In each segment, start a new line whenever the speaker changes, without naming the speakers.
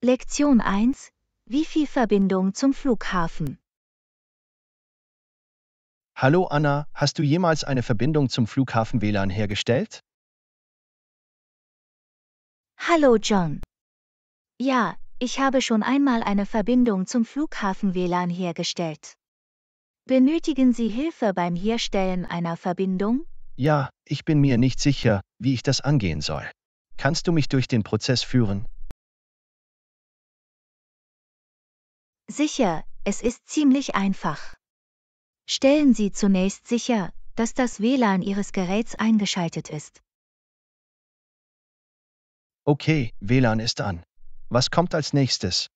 Lektion 1: Wi-Fi-Verbindung zum Flughafen.
Hallo Anna, hast du jemals eine Verbindung zum Flughafen WLAN hergestellt?
Hallo John. Ja, ich habe schon einmal eine Verbindung zum Flughafen WLAN hergestellt. Benötigen Sie Hilfe beim Herstellen einer Verbindung?
Ja, ich bin mir nicht sicher, wie ich das angehen soll. Kannst du mich durch den Prozess führen?
Sicher, es ist ziemlich einfach. Stellen Sie zunächst sicher, dass das WLAN Ihres Geräts eingeschaltet ist.
Okay, WLAN ist an. Was kommt als nächstes?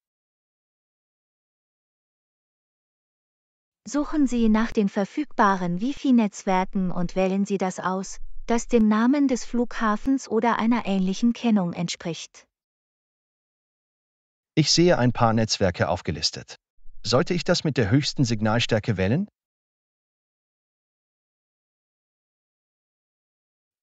Suchen Sie nach den verfügbaren Wi-Fi-Netzwerken und wählen Sie das aus, das dem Namen des Flughafens oder einer ähnlichen Kennung entspricht.
Ich sehe ein paar Netzwerke aufgelistet. Sollte ich das mit der höchsten Signalstärke wählen?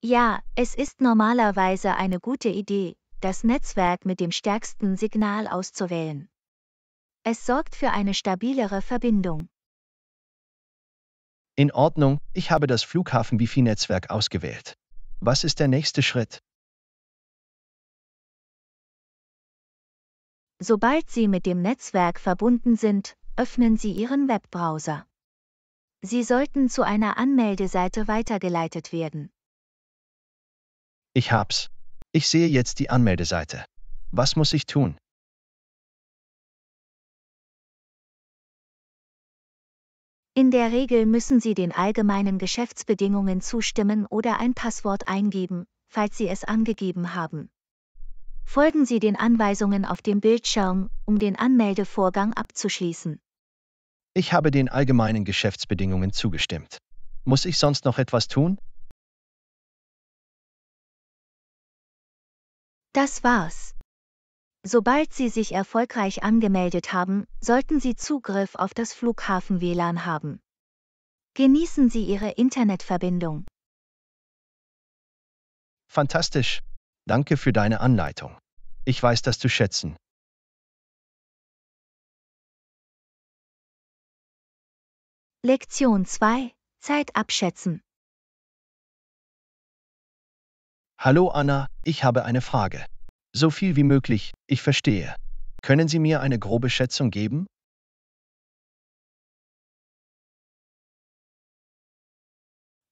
Ja, es ist normalerweise eine gute Idee, das Netzwerk mit dem stärksten Signal auszuwählen. Es sorgt für eine stabilere Verbindung.
In Ordnung, ich habe das Flughafen-Wi-Fi-Netzwerk ausgewählt. Was ist der nächste Schritt?
Sobald Sie mit dem Netzwerk verbunden sind, öffnen Sie Ihren Webbrowser. Sie sollten zu einer Anmeldeseite weitergeleitet werden.
Ich hab's. Ich sehe jetzt die Anmeldeseite. Was muss ich tun?
In der Regel müssen Sie den allgemeinen Geschäftsbedingungen zustimmen oder ein Passwort eingeben, falls Sie es angegeben haben. Folgen Sie den Anweisungen auf dem Bildschirm, um den Anmeldevorgang abzuschließen.
Ich habe den allgemeinen Geschäftsbedingungen zugestimmt. Muss ich sonst noch etwas tun?
Das war's. Sobald Sie sich erfolgreich angemeldet haben, sollten Sie Zugriff auf das Flughafen-WLAN haben. Genießen Sie Ihre Internetverbindung.
Fantastisch. Danke für deine Anleitung. Ich weiß das zu schätzen.
Lektion 2: Zeit abschätzen.
Hallo Anna, ich habe eine Frage. So viel wie möglich, ich verstehe. Können Sie mir eine grobe Schätzung geben?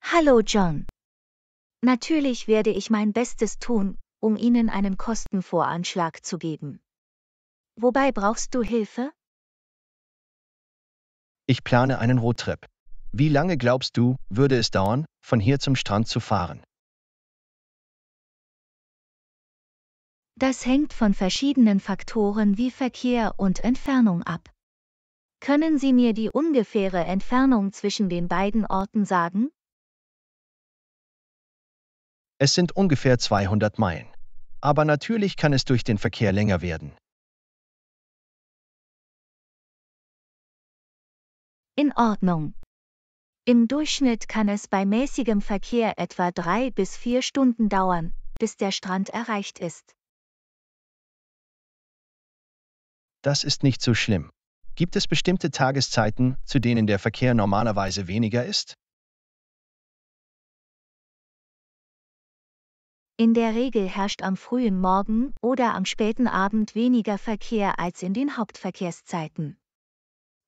Hallo John. Natürlich werde ich mein Bestes tun, um Ihnen einen Kostenvoranschlag zu geben. Wobei brauchst du Hilfe?
Ich plane einen Roadtrip. Wie lange glaubst du, würde es dauern, von hier zum Strand zu fahren?
Das hängt von verschiedenen Faktoren wie Verkehr und Entfernung ab. Können Sie mir die ungefähre Entfernung zwischen den beiden Orten sagen?
Es sind ungefähr 200 Meilen. Aber natürlich kann es durch den Verkehr länger werden.
In Ordnung. Im Durchschnitt kann es bei mäßigem Verkehr etwa 3 bis 4 Stunden dauern, bis der Strand erreicht ist.
Das ist nicht so schlimm. Gibt es bestimmte Tageszeiten, zu denen der Verkehr normalerweise weniger ist?
In der Regel herrscht am frühen Morgen oder am späten Abend weniger Verkehr als in den Hauptverkehrszeiten.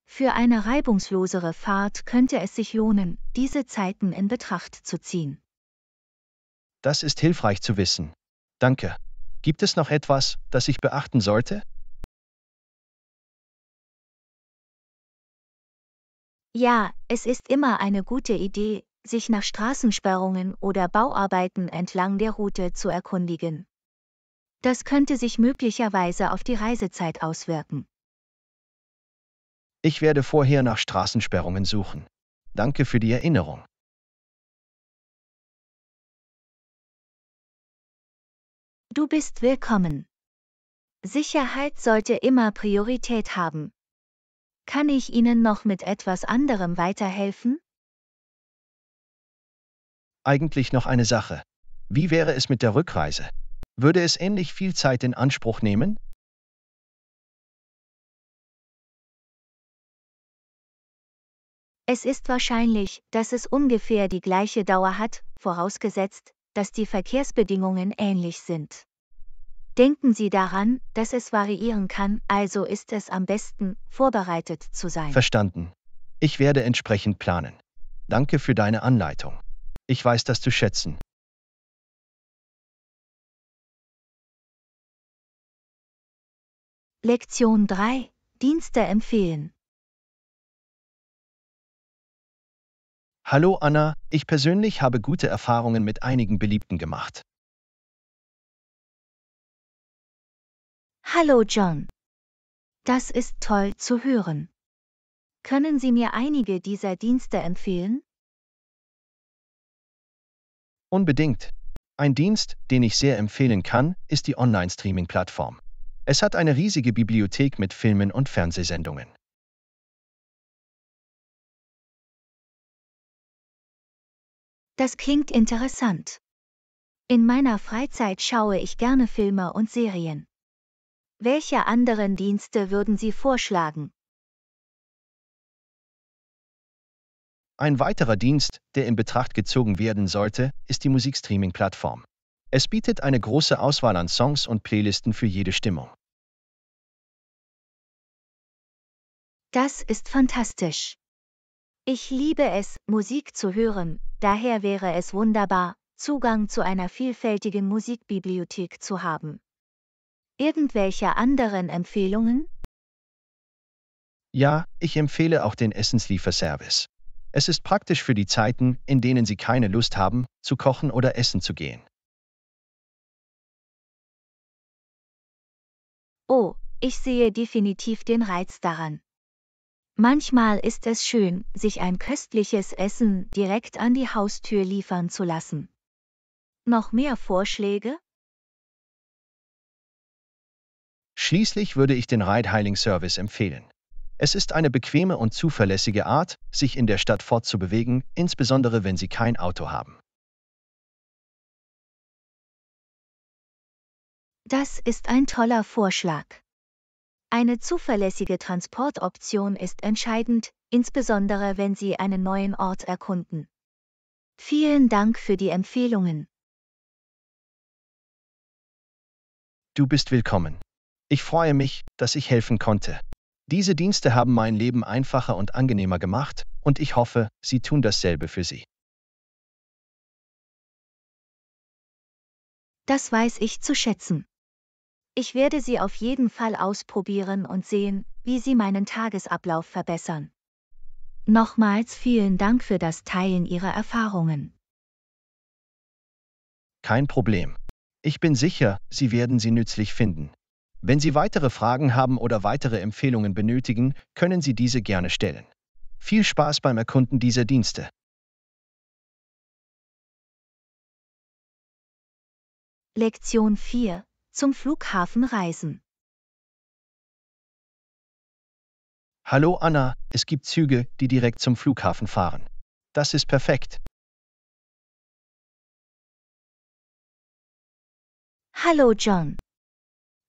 Für eine reibungslosere Fahrt könnte es sich lohnen, diese Zeiten in Betracht zu ziehen.
Das ist hilfreich zu wissen. Danke. Gibt es noch etwas, das ich beachten sollte?
Ja, es ist immer eine gute Idee, sich nach Straßensperrungen oder Bauarbeiten entlang der Route zu erkundigen. Das könnte sich möglicherweise auf die Reisezeit auswirken.
Ich werde vorher nach Straßensperrungen suchen. Danke für die Erinnerung.
Du bist willkommen. Sicherheit sollte immer Priorität haben. Kann ich Ihnen noch mit etwas anderem weiterhelfen?
Eigentlich noch eine Sache. Wie wäre es mit der Rückreise? Würde es ähnlich viel Zeit in Anspruch nehmen?
Es ist wahrscheinlich, dass es ungefähr die gleiche Dauer hat, vorausgesetzt, dass die Verkehrsbedingungen ähnlich sind. Denken Sie daran, dass es variieren kann, also ist es am besten, vorbereitet zu sein.
Verstanden. Ich werde entsprechend planen. Danke für deine Anleitung. Ich weiß das zu schätzen.
Lektion 3: Dienste empfehlen.
Hallo Anna, ich persönlich habe gute Erfahrungen mit einigen Beliebten gemacht.
Hallo John. Das ist toll zu hören. Können Sie mir einige dieser Dienste empfehlen?
Unbedingt. Ein Dienst, den ich sehr empfehlen kann, ist die Online-Streaming-Plattform. Es hat eine riesige Bibliothek mit Filmen und Fernsehsendungen.
Das klingt interessant. In meiner Freizeit schaue ich gerne Filme und Serien. Welche anderen Dienste würden Sie vorschlagen?
Ein weiterer Dienst, der in Betracht gezogen werden sollte, ist die Musikstreaming-Plattform. Es bietet eine große Auswahl an Songs und Playlisten für jede Stimmung.
Das ist fantastisch. Ich liebe es, Musik zu hören, daher wäre es wunderbar, Zugang zu einer vielfältigen Musikbibliothek zu haben. Irgendwelche anderen Empfehlungen?
Ja, ich empfehle auch den Essenslieferservice. Es ist praktisch für die Zeiten, in denen Sie keine Lust haben, zu kochen oder essen zu gehen.
Oh, ich sehe definitiv den Reiz daran. Manchmal ist es schön, sich ein köstliches Essen direkt an die Haustür liefern zu lassen. Noch mehr Vorschläge?
Schließlich würde ich den Ride-Hailing-Service empfehlen. Es ist eine bequeme und zuverlässige Art, sich in der Stadt fortzubewegen, insbesondere wenn Sie kein Auto haben.
Das ist ein toller Vorschlag. Eine zuverlässige Transportoption ist entscheidend, insbesondere wenn Sie einen neuen Ort erkunden. Vielen Dank für die Empfehlungen.
Du bist willkommen. Ich freue mich, dass ich helfen konnte. Diese Dienste haben mein Leben einfacher und angenehmer gemacht, und ich hoffe, Sie tun dasselbe für Sie.
Das weiß ich zu schätzen. Ich werde sie auf jeden Fall ausprobieren und sehen, wie sie meinen Tagesablauf verbessern. Nochmals vielen Dank für das Teilen Ihrer Erfahrungen.
Kein Problem. Ich bin sicher, Sie werden sie nützlich finden. Wenn Sie weitere Fragen haben oder weitere Empfehlungen benötigen, können Sie diese gerne stellen. Viel Spaß beim Erkunden dieser Dienste.
Lektion 4: Zum Flughafen reisen.
Hallo Anna, es gibt Züge, die direkt zum Flughafen fahren. Das ist perfekt.
Hallo John.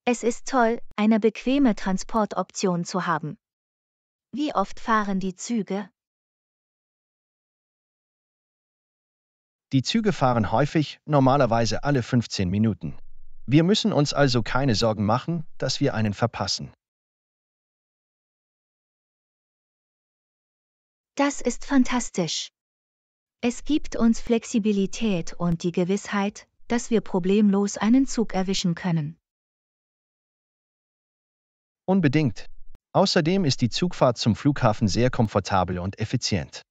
Es ist toll, eine bequeme Transportoption zu haben. Wie oft fahren die Züge?
Die Züge fahren häufig, normalerweise alle 15 Minuten. Wir müssen uns also keine Sorgen machen, dass wir einen verpassen.
Das ist fantastisch. Es gibt uns Flexibilität und die Gewissheit, dass wir problemlos einen Zug erwischen können.
Unbedingt. Außerdem ist die Zugfahrt zum Flughafen sehr komfortabel und effizient.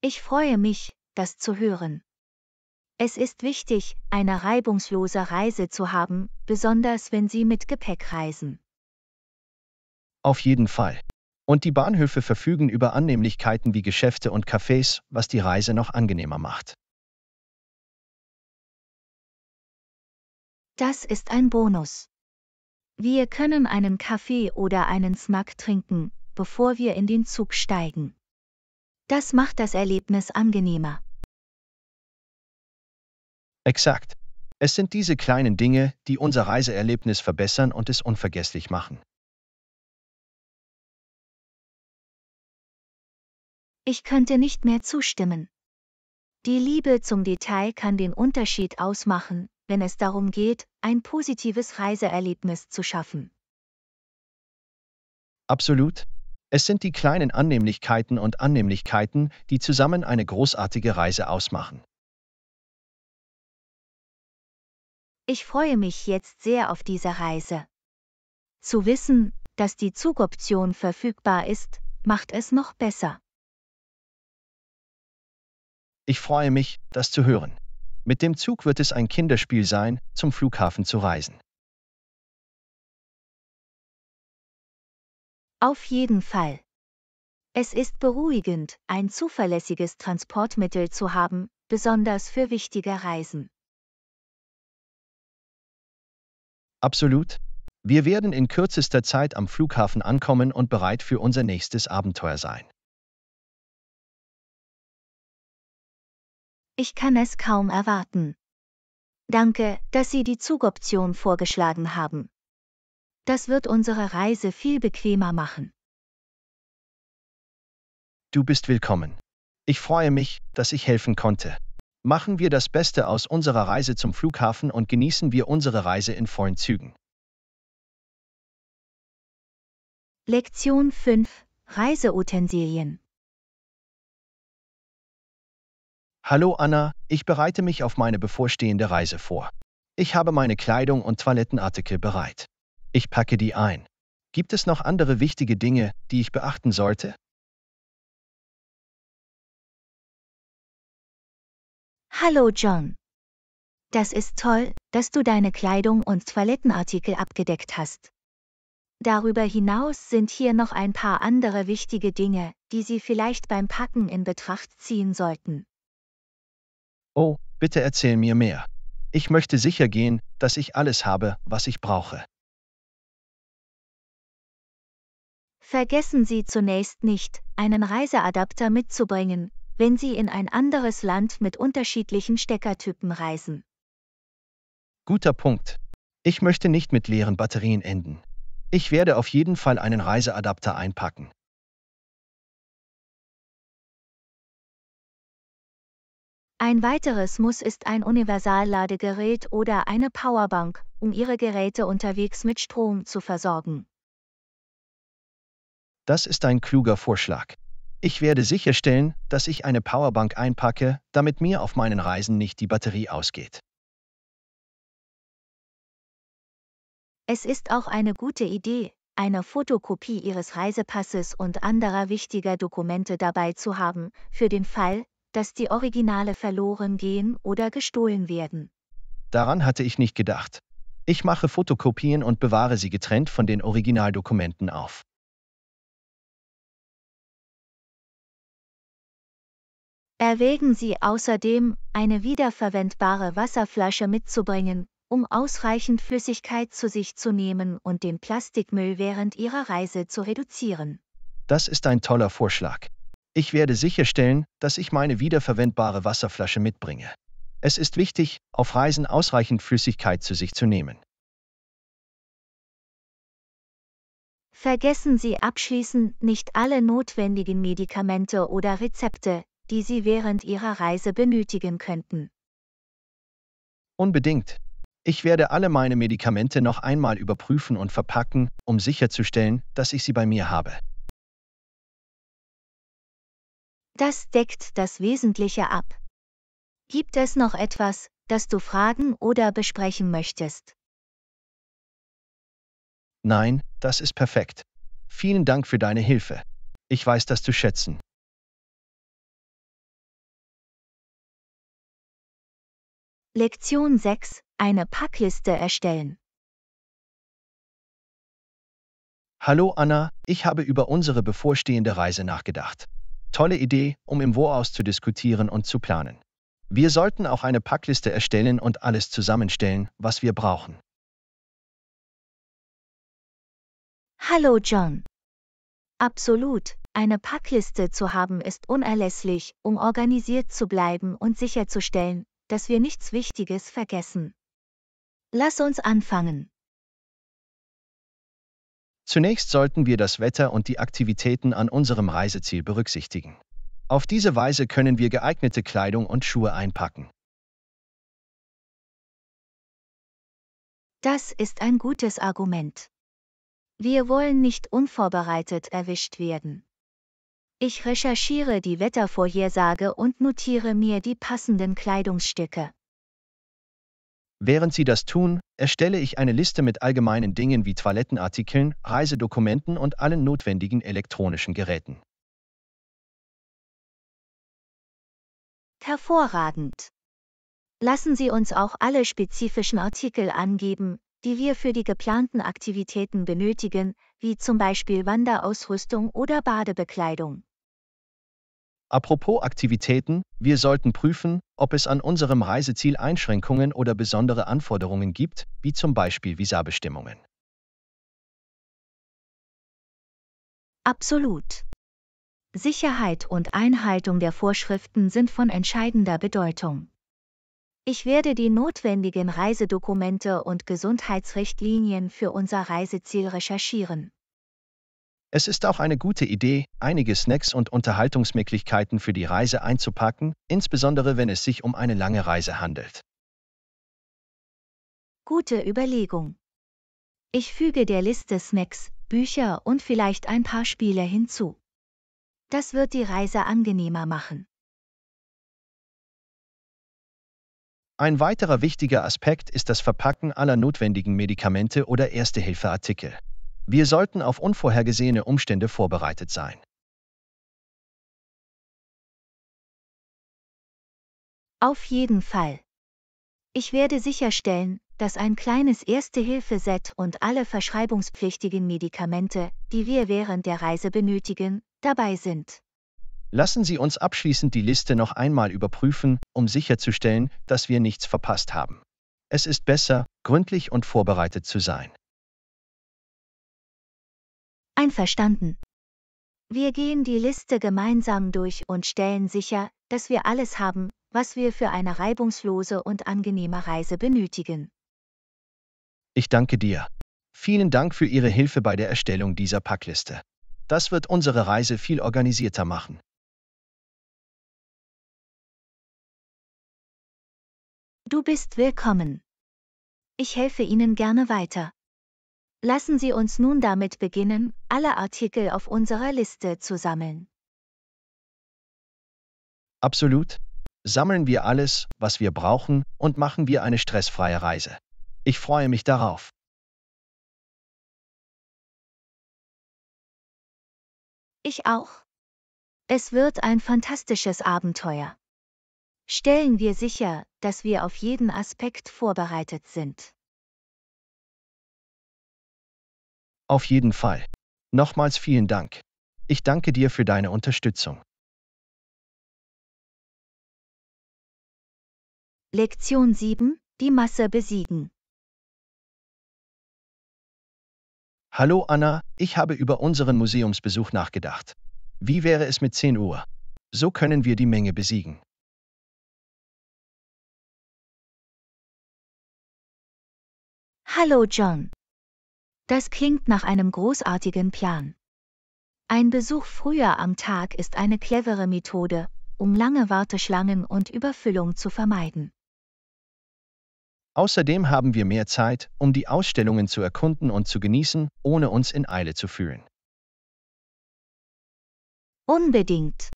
Ich freue mich, das zu hören. Es ist wichtig, eine reibungslose Reise zu haben, besonders wenn Sie mit Gepäck reisen.
Auf jeden Fall. Und die Bahnhöfe verfügen über Annehmlichkeiten wie Geschäfte und Cafés, was die Reise noch angenehmer macht.
Das ist ein Bonus. Wir können einen Kaffee oder einen Snack trinken, bevor wir in den Zug steigen. Das macht das Erlebnis angenehmer.
Exakt. Es sind diese kleinen Dinge, die unser Reiseerlebnis verbessern und es unvergesslich machen.
Ich könnte nicht mehr zustimmen. Die Liebe zum Detail kann den Unterschied ausmachen, wenn es darum geht, ein positives Reiseerlebnis zu schaffen.
Absolut. Es sind die kleinen Annehmlichkeiten, die zusammen eine großartige Reise ausmachen.
Ich freue mich jetzt sehr auf diese Reise. Zu wissen, dass die Zugoption verfügbar ist, macht es noch besser.
Ich freue mich, das zu hören. Mit dem Zug wird es ein Kinderspiel sein, zum Flughafen zu reisen.
Auf jeden Fall. Es ist beruhigend, ein zuverlässiges Transportmittel zu haben, besonders für wichtige Reisen.
Absolut. Wir werden in kürzester Zeit am Flughafen ankommen und bereit für unser nächstes Abenteuer sein.
Ich kann es kaum erwarten. Danke, dass Sie die Zugoption vorgeschlagen haben. Das wird unsere Reise viel bequemer machen.
Du bist willkommen. Ich freue mich, dass ich helfen konnte. Machen wir das Beste aus unserer Reise zum Flughafen und genießen wir unsere Reise in vollen Zügen.
Lektion 5: Reiseutensilien.
Hallo Anna, ich bereite mich auf meine bevorstehende Reise vor. Ich habe meine Kleidung und Toilettenartikel bereit. Ich packe die ein. Gibt es noch andere wichtige Dinge, die ich beachten sollte?
Hallo John. Das ist toll, dass du deine Kleidung und Toilettenartikel abgedeckt hast. Darüber hinaus sind hier noch ein paar andere wichtige Dinge, die Sie vielleicht beim Packen in Betracht ziehen sollten.
Oh, bitte erzähl mir mehr. Ich möchte sicher gehen, dass ich alles habe, was ich brauche.
Vergessen Sie zunächst nicht, einen Reiseadapter mitzubringen, wenn Sie in ein anderes Land mit unterschiedlichen Steckertypen reisen.
Guter Punkt. Ich möchte nicht mit leeren Batterien enden. Ich werde auf jeden Fall einen Reiseadapter einpacken.
Ein weiteres Muss ist ein Universalladegerät oder eine Powerbank, um Ihre Geräte unterwegs mit Strom zu versorgen.
Das ist ein kluger Vorschlag. Ich werde sicherstellen, dass ich eine Powerbank einpacke, damit mir auf meinen Reisen nicht die Batterie ausgeht.
Es ist auch eine gute Idee, eine Fotokopie Ihres Reisepasses und anderer wichtiger Dokumente dabei zu haben, für den Fall, dass die Originale verloren gehen oder gestohlen werden.
Daran hatte ich nicht gedacht. Ich mache Fotokopien und bewahre sie getrennt von den Originaldokumenten auf.
Erwägen Sie außerdem, eine wiederverwendbare Wasserflasche mitzubringen, um ausreichend Flüssigkeit zu sich zu nehmen und den Plastikmüll während Ihrer Reise zu reduzieren.
Das ist ein toller Vorschlag. Ich werde sicherstellen, dass ich meine wiederverwendbare Wasserflasche mitbringe. Es ist wichtig, auf Reisen ausreichend Flüssigkeit zu sich zu nehmen.
Vergessen Sie abschließend nicht alle notwendigen Medikamente oder Rezepte, die Sie während Ihrer Reise benötigen könnten.
Unbedingt. Ich werde alle meine Medikamente noch einmal überprüfen und verpacken, um sicherzustellen, dass ich sie bei mir habe.
Das deckt das Wesentliche ab. Gibt es noch etwas, das du fragen oder besprechen möchtest?
Nein, das ist perfekt. Vielen Dank für deine Hilfe. Ich weiß das zu schätzen.
Lektion 6: Eine Packliste erstellen.
Hallo Anna, ich habe über unsere bevorstehende Reise nachgedacht. Tolle Idee, um im Voraus zu diskutieren und zu planen. Wir sollten auch eine Packliste erstellen und alles zusammenstellen, was wir brauchen.
Hallo John. Absolut, eine Packliste zu haben ist unerlässlich, um organisiert zu bleiben und sicherzustellen, dass wir nichts Wichtiges vergessen. Lass uns anfangen.
Zunächst sollten wir das Wetter und die Aktivitäten an unserem Reiseziel berücksichtigen. Auf diese Weise können wir geeignete Kleidung und Schuhe einpacken.
Das ist ein gutes Argument. Wir wollen nicht unvorbereitet erwischt werden. Ich recherchiere die Wettervorhersage und notiere mir die passenden Kleidungsstücke.
Während Sie das tun, erstelle ich eine Liste mit allgemeinen Dingen wie Toilettenartikeln, Reisedokumenten und allen notwendigen elektronischen Geräten.
Hervorragend. Lassen Sie uns auch alle spezifischen Artikel angeben, die wir für die geplanten Aktivitäten benötigen, wie zum Beispiel Wanderausrüstung oder Badebekleidung.
Apropos Aktivitäten, wir sollten prüfen, ob es an unserem Reiseziel Einschränkungen oder besondere Anforderungen gibt, wie zum Beispiel Visabestimmungen.
Absolut. Sicherheit und Einhaltung der Vorschriften sind von entscheidender Bedeutung. Ich werde die notwendigen Reisedokumente und Gesundheitsrichtlinien für unser Reiseziel recherchieren.
Es ist auch eine gute Idee, einige Snacks und Unterhaltungsmöglichkeiten für die Reise einzupacken, insbesondere wenn es sich um eine lange Reise handelt.
Gute Überlegung. Ich füge der Liste Snacks, Bücher und vielleicht ein paar Spiele hinzu. Das wird die Reise angenehmer machen.
Ein weiterer wichtiger Aspekt ist das Verpacken aller notwendigen Medikamente oder Erste-Hilfe-Artikel. Wir sollten auf unvorhergesehene Umstände vorbereitet sein.
Auf jeden Fall. Ich werde sicherstellen, dass ein kleines Erste-Hilfe-Set und alle verschreibungspflichtigen Medikamente, die wir während der Reise benötigen, dabei sind.
Lassen Sie uns abschließend die Liste noch einmal überprüfen, um sicherzustellen, dass wir nichts verpasst haben. Es ist besser, gründlich und vorbereitet zu sein.
Einverstanden. Wir gehen die Liste gemeinsam durch und stellen sicher, dass wir alles haben, was wir für eine reibungslose und angenehme Reise benötigen.
Ich danke dir. Vielen Dank für Ihre Hilfe bei der Erstellung dieser Packliste. Das wird unsere Reise viel organisierter machen.
Du bist willkommen. Ich helfe Ihnen gerne weiter. Lassen Sie uns nun damit beginnen, alle Artikel auf unserer Liste zu sammeln.
Absolut. Sammeln wir alles, was wir brauchen, und machen wir eine stressfreie Reise. Ich freue mich darauf.
Ich auch. Es wird ein fantastisches Abenteuer. Stellen wir sicher, dass wir auf jeden Aspekt vorbereitet sind.
Auf jeden Fall. Nochmals vielen Dank. Ich danke dir für deine Unterstützung.
Lektion 7: Die Masse besiegen.
Hallo Anna, ich habe über unseren Museumsbesuch nachgedacht. Wie wäre es mit 10 Uhr? So können wir die Menge besiegen.
Hallo John. Das klingt nach einem großartigen Plan. Ein Besuch früher am Tag ist eine clevere Methode, um lange Warteschlangen und Überfüllung zu vermeiden.
Außerdem haben wir mehr Zeit, um die Ausstellungen zu erkunden und zu genießen, ohne uns in Eile zu fühlen.
Unbedingt.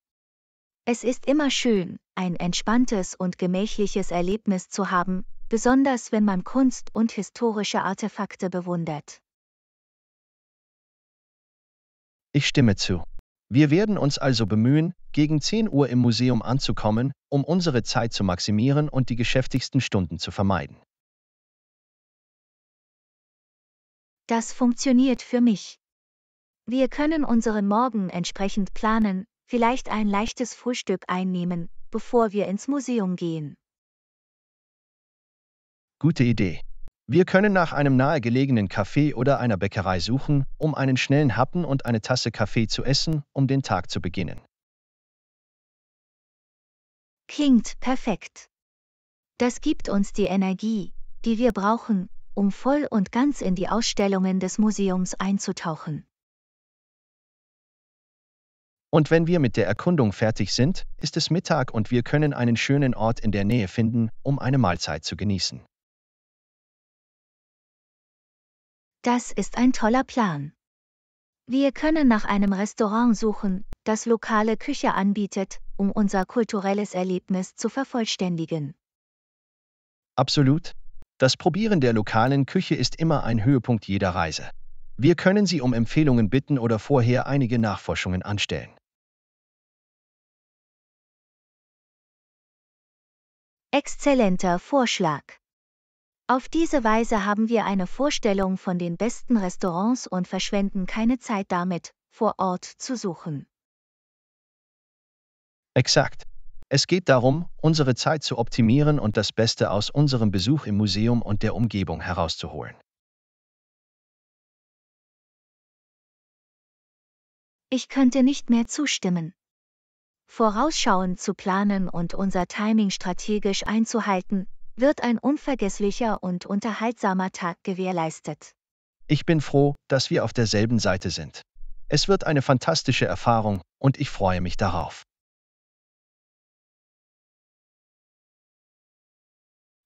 Es ist immer schön, ein entspanntes und gemächliches Erlebnis zu haben, besonders wenn man Kunst und historische Artefakte bewundert.
Ich stimme zu. Wir werden uns also bemühen, gegen 10 Uhr im Museum anzukommen, um unsere Zeit zu maximieren und die geschäftigsten Stunden zu vermeiden.
Das funktioniert für mich. Wir können unseren Morgen entsprechend planen, vielleicht ein leichtes Frühstück einnehmen, bevor wir ins Museum gehen.
Gute Idee. Wir können nach einem nahegelegenen Café oder einer Bäckerei suchen, um einen schnellen Happen und eine Tasse Kaffee zu essen, um den Tag zu beginnen.
Klingt perfekt. Das gibt uns die Energie, die wir brauchen, um voll und ganz in die Ausstellungen des Museums einzutauchen.
Und wenn wir mit der Erkundung fertig sind, ist es Mittag und wir können einen schönen Ort in der Nähe finden, um eine Mahlzeit zu genießen.
Das ist ein toller Plan. Wir können nach einem Restaurant suchen, das lokale Küche anbietet, um unser kulturelles Erlebnis zu vervollständigen.
Absolut. Das Probieren der lokalen Küche ist immer ein Höhepunkt jeder Reise. Wir können Sie um Empfehlungen bitten oder vorher einige Nachforschungen anstellen.
Exzellenter Vorschlag. Auf diese Weise haben wir eine Vorstellung von den besten Restaurants und verschwenden keine Zeit damit, vor Ort zu suchen.
Exakt. Es geht darum, unsere Zeit zu optimieren und das Beste aus unserem Besuch im Museum und der Umgebung herauszuholen.
Ich könnte nicht mehr zustimmen. Vorausschauend zu planen und unser Timing strategisch einzuhalten, wird ein unvergesslicher und unterhaltsamer Tag gewährleistet.
Ich bin froh, dass wir auf derselben Seite sind. Es wird eine fantastische Erfahrung und ich freue mich darauf.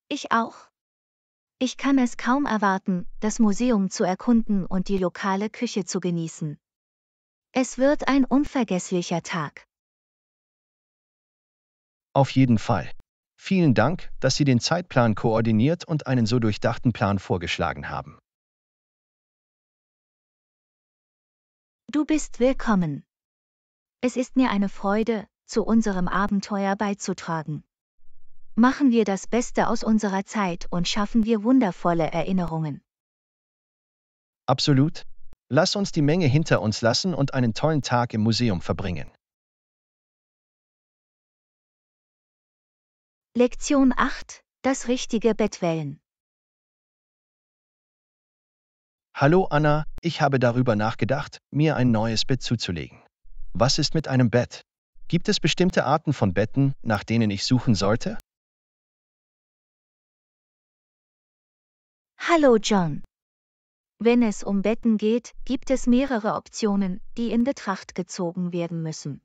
Ich auch. Ich kann es kaum erwarten, das Museum zu erkunden und die lokale Küche zu genießen. Es wird ein unvergesslicher Tag.
Auf jeden Fall. Vielen Dank, dass Sie den Zeitplan koordiniert und einen so durchdachten Plan vorgeschlagen haben.
Du bist willkommen. Es ist mir eine Freude, zu unserem Abenteuer beizutragen. Machen wir das Beste aus unserer Zeit und schaffen wir wundervolle Erinnerungen.
Absolut. Lass uns die Menge hinter uns lassen und einen tollen Tag im Museum verbringen.
Lektion 8: Das richtige Bett wählen.
Hallo Anna, ich habe darüber nachgedacht, mir ein neues Bett zuzulegen. Was ist mit einem Bett? Gibt es bestimmte Arten von Betten, nach denen ich suchen sollte?
Hallo John. Wenn es um Betten geht, gibt es mehrere Optionen, die in Betracht gezogen werden müssen.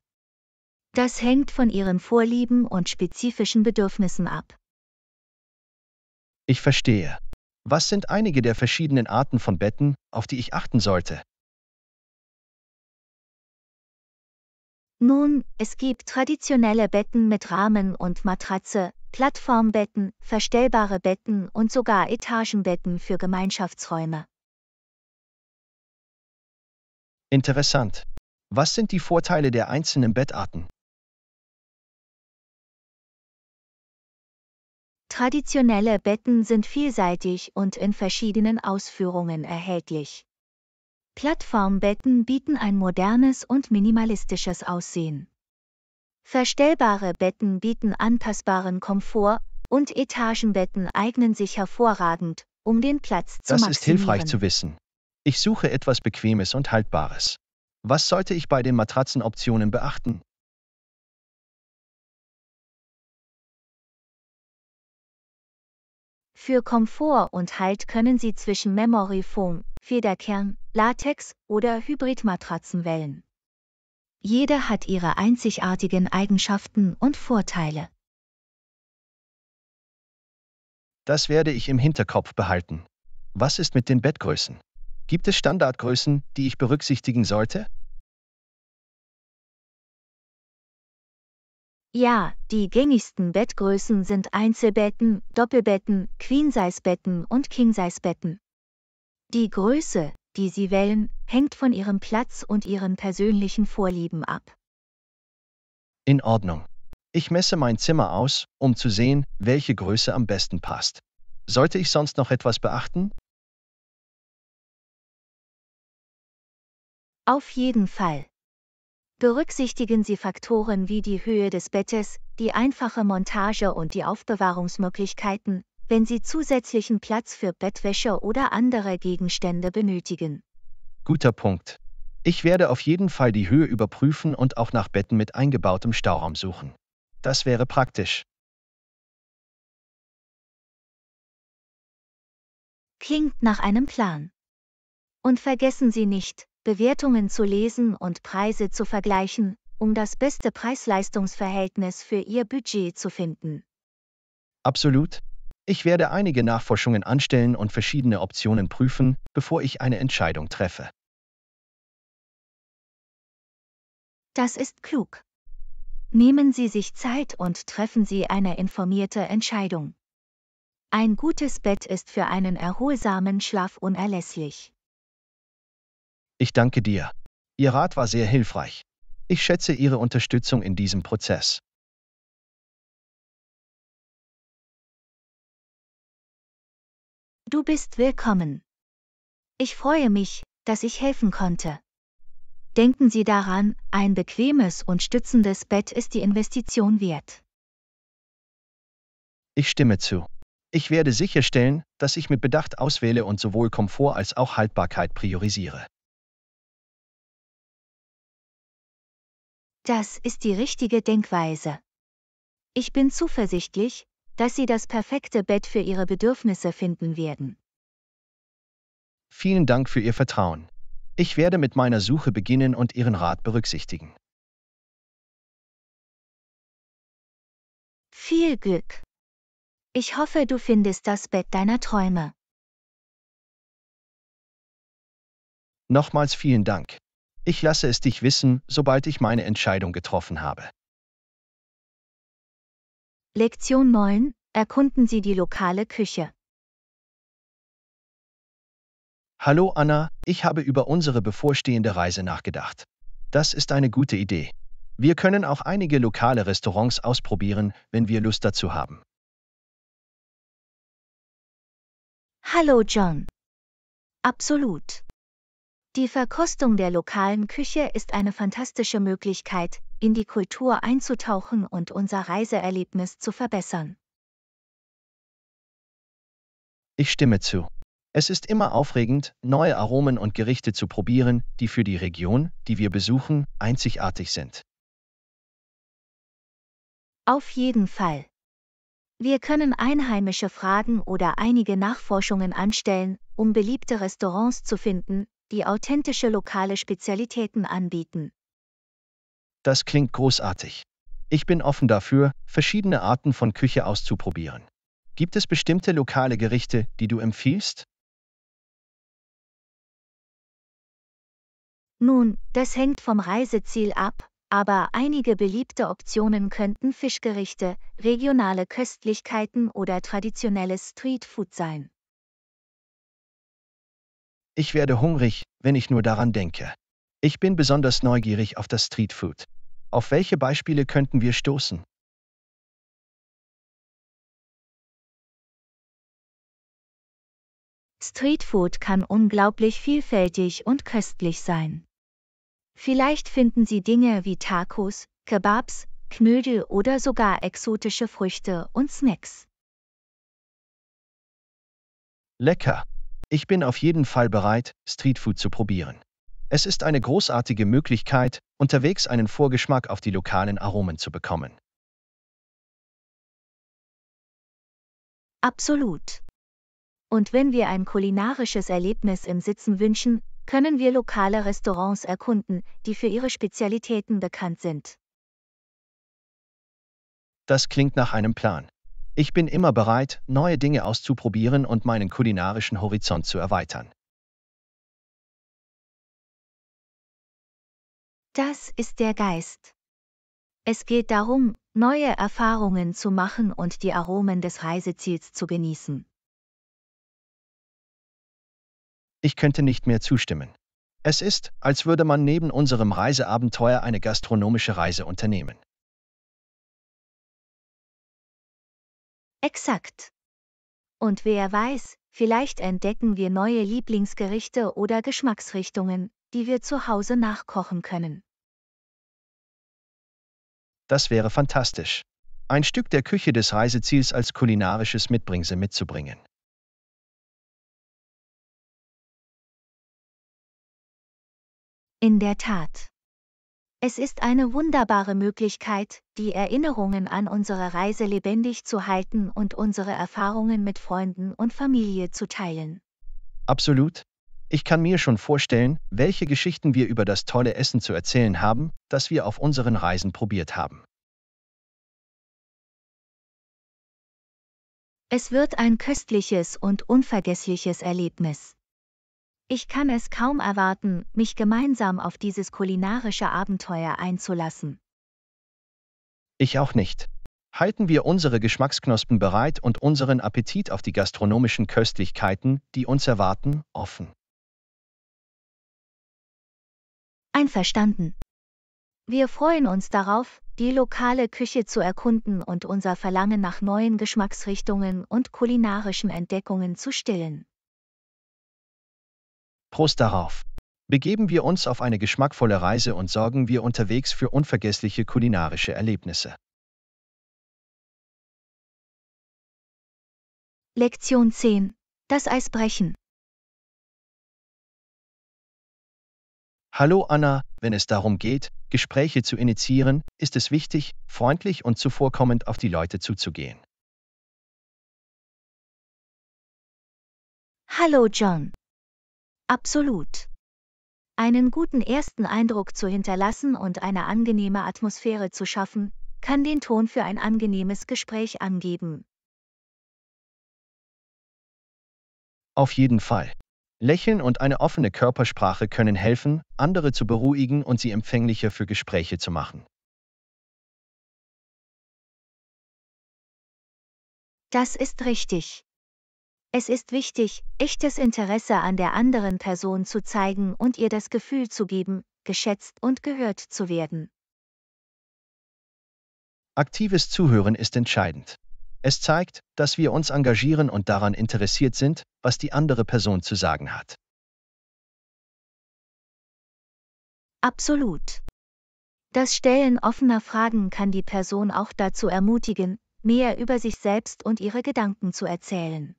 Das hängt von Ihren Vorlieben und spezifischen Bedürfnissen ab.
Ich verstehe. Was sind einige der verschiedenen Arten von Betten, auf die ich achten sollte?
Nun, es gibt traditionelle Betten mit Rahmen und Matratze, Plattformbetten, verstellbare Betten und sogar Etagenbetten für Gemeinschaftsräume.
Interessant. Was sind die Vorteile der einzelnen Bettarten?
Traditionelle Betten sind vielseitig und in verschiedenen Ausführungen erhältlich. Plattformbetten bieten ein modernes und minimalistisches Aussehen. Verstellbare Betten bieten anpassbaren Komfort und Etagenbetten eignen sich hervorragend, um den Platz zu
Das ist hilfreich
maximieren.
zu wissen. Ich suche etwas Bequemes und Haltbares. Was sollte ich bei den Matratzenoptionen beachten?
Für Komfort und Halt können Sie zwischen Memory Foam, Federkern, Latex oder Hybridmatratzen wählen. Jede hat ihre einzigartigen Eigenschaften und Vorteile.
Das werde ich im Hinterkopf behalten. Was ist mit den Bettgrößen? Gibt es Standardgrößen, die ich berücksichtigen sollte?
Ja, die gängigsten Bettgrößen sind Einzelbetten, Doppelbetten, Queen-Size-Betten und King-Size-Betten. Die Größe, die Sie wählen, hängt von Ihrem Platz und Ihren persönlichen Vorlieben ab.
In Ordnung. Ich messe mein Zimmer aus, um zu sehen, welche Größe am besten passt. Sollte ich sonst noch etwas beachten?
Auf jeden Fall. Berücksichtigen Sie Faktoren wie die Höhe des Bettes, die einfache Montage und die Aufbewahrungsmöglichkeiten, wenn Sie zusätzlichen Platz für Bettwäsche oder andere Gegenstände benötigen.
Guter Punkt. Ich werde auf jeden Fall die Höhe überprüfen und auch nach Betten mit eingebautem Stauraum suchen. Das wäre praktisch.
Klingt nach einem Plan. Und vergessen Sie nicht, Bewertungen zu lesen und Preise zu vergleichen, um das beste Preis-Leistungs-Verhältnis für Ihr Budget zu finden.
Absolut. Ich werde einige Nachforschungen anstellen und verschiedene Optionen prüfen, bevor ich eine Entscheidung treffe.
Das ist klug. Nehmen Sie sich Zeit und treffen Sie eine informierte Entscheidung. Ein gutes Bett ist für einen erholsamen Schlaf unerlässlich.
Ich danke dir. Ihr Rat war sehr hilfreich. Ich schätze Ihre Unterstützung in diesem Prozess.
Du bist willkommen. Ich freue mich, dass ich helfen konnte. Denken Sie daran, ein bequemes und stützendes Bett ist die Investition wert.
Ich stimme zu. Ich werde sicherstellen, dass ich mit Bedacht auswähle und sowohl Komfort als auch Haltbarkeit priorisiere.
Das ist die richtige Denkweise. Ich bin zuversichtlich, dass Sie das perfekte Bett für Ihre Bedürfnisse finden werden.
Vielen Dank für Ihr Vertrauen. Ich werde mit meiner Suche beginnen und Ihren Rat berücksichtigen.
Viel Glück! Ich hoffe, du findest das Bett deiner Träume.
Nochmals vielen Dank. Ich lasse es dich wissen, sobald ich meine Entscheidung getroffen habe.
Lektion 9: Erkunden Sie die lokale Küche.
Hallo Anna, ich habe über unsere bevorstehende Reise nachgedacht. Das ist eine gute Idee. Wir können auch einige lokale Restaurants ausprobieren, wenn wir Lust dazu haben.
Hallo John. Absolut. Die Verkostung der lokalen Küche ist eine fantastische Möglichkeit, in die Kultur einzutauchen und unser Reiseerlebnis zu verbessern.
Ich stimme zu. Es ist immer aufregend, neue Aromen und Gerichte zu probieren, die für die Region, die wir besuchen, einzigartig sind.
Auf jeden Fall. Wir können Einheimische fragen oder einige Nachforschungen anstellen, um beliebte Restaurants zu finden, die authentische lokale Spezialitäten anbieten.
Das klingt großartig. Ich bin offen dafür, verschiedene Arten von Küche auszuprobieren. Gibt es bestimmte lokale Gerichte, die du empfiehlst?
Nun, das hängt vom Reiseziel ab, aber einige beliebte Optionen könnten Fischgerichte, regionale Köstlichkeiten oder traditionelles Streetfood sein.
Ich werde hungrig, wenn ich nur daran denke. Ich bin besonders neugierig auf das Streetfood. Auf welche Beispiele könnten wir stoßen?
Streetfood kann unglaublich vielfältig und köstlich sein. Vielleicht finden Sie Dinge wie Tacos, Kebabs, Knödel oder sogar exotische Früchte und Snacks.
Lecker! Ich bin auf jeden Fall bereit, Streetfood zu probieren. Es ist eine großartige Möglichkeit, unterwegs einen Vorgeschmack auf die lokalen Aromen zu bekommen.
Absolut. Und wenn wir ein kulinarisches Erlebnis im Sitzen wünschen, können wir lokale Restaurants erkunden, die für ihre Spezialitäten bekannt sind.
Das klingt nach einem Plan. Ich bin immer bereit, neue Dinge auszuprobieren und meinen kulinarischen Horizont zu erweitern.
Das ist der Geist. Es geht darum, neue Erfahrungen zu machen und die Aromen des Reiseziels zu genießen.
Ich könnte nicht mehr zustimmen. Es ist, als würde man neben unserem Reiseabenteuer eine gastronomische Reise unternehmen.
Exakt. Und wer weiß, vielleicht entdecken wir neue Lieblingsgerichte oder Geschmacksrichtungen, die wir zu Hause nachkochen können.
Das wäre fantastisch. Ein Stück der Küche des Reiseziels als kulinarisches Mitbringsel mitzubringen.
In der Tat. Es ist eine wunderbare Möglichkeit, die Erinnerungen an unsere Reise lebendig zu halten und unsere Erfahrungen mit Freunden und Familie zu teilen.
Absolut. Ich kann mir schon vorstellen, welche Geschichten wir über das tolle Essen zu erzählen haben, das wir auf unseren Reisen probiert haben.
Es wird ein köstliches und unvergessliches Erlebnis. Ich kann es kaum erwarten, mich gemeinsam auf dieses kulinarische Abenteuer einzulassen.
Ich auch nicht. Halten wir unsere Geschmacksknospen bereit und unseren Appetit auf die gastronomischen Köstlichkeiten, die uns erwarten, offen.
Einverstanden. Wir freuen uns darauf, die lokale Küche zu erkunden und unser Verlangen nach neuen Geschmacksrichtungen und kulinarischen Entdeckungen zu stillen.
Prost darauf. Begeben wir uns auf eine geschmackvolle Reise und sorgen wir unterwegs für unvergessliche kulinarische Erlebnisse.
Lektion 10. Das Eisbrechen.
Hallo Anna, wenn es darum geht, Gespräche zu initiieren, ist es wichtig, freundlich und zuvorkommend auf die Leute zuzugehen.
Hallo John. Absolut. Einen guten ersten Eindruck zu hinterlassen und eine angenehme Atmosphäre zu schaffen, kann den Ton für ein angenehmes Gespräch angeben.
Auf jeden Fall. Lächeln und eine offene Körpersprache können helfen, andere zu beruhigen und sie empfänglicher für Gespräche zu machen.
Das ist richtig. Es ist wichtig, echtes Interesse an der anderen Person zu zeigen und ihr das Gefühl zu geben, geschätzt und gehört zu werden.
Aktives Zuhören ist entscheidend. Es zeigt, dass wir uns engagieren und daran interessiert sind, was die andere Person zu sagen hat.
Absolut. Das Stellen offener Fragen kann die Person auch dazu ermutigen, mehr über sich selbst und ihre Gedanken zu erzählen.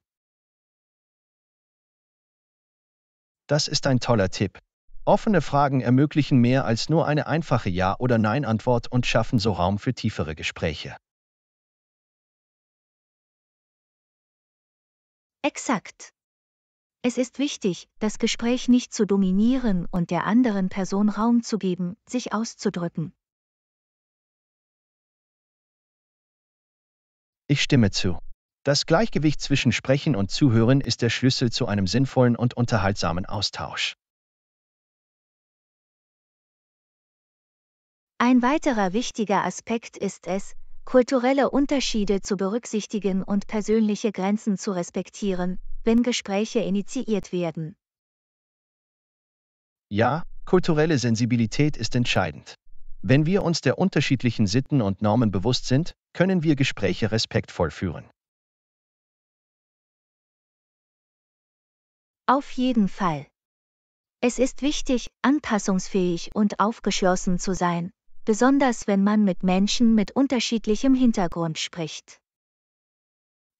Das ist ein toller Tipp. Offene Fragen ermöglichen mehr als nur eine einfache Ja- oder Nein-Antwort und schaffen so Raum für tiefere Gespräche.
Exakt. Es ist wichtig, das Gespräch nicht zu dominieren und der anderen Person Raum zu geben, sich auszudrücken.
Ich stimme zu. Das Gleichgewicht zwischen Sprechen und Zuhören ist der Schlüssel zu einem sinnvollen und unterhaltsamen Austausch.
Ein weiterer wichtiger Aspekt ist es, kulturelle Unterschiede zu berücksichtigen und persönliche Grenzen zu respektieren, wenn Gespräche initiiert werden.
Ja, kulturelle Sensibilität ist entscheidend. Wenn wir uns der unterschiedlichen Sitten und Normen bewusst sind, können wir Gespräche respektvoll führen.
Auf jeden Fall. Es ist wichtig, anpassungsfähig und aufgeschlossen zu sein, besonders wenn man mit Menschen mit unterschiedlichem Hintergrund spricht.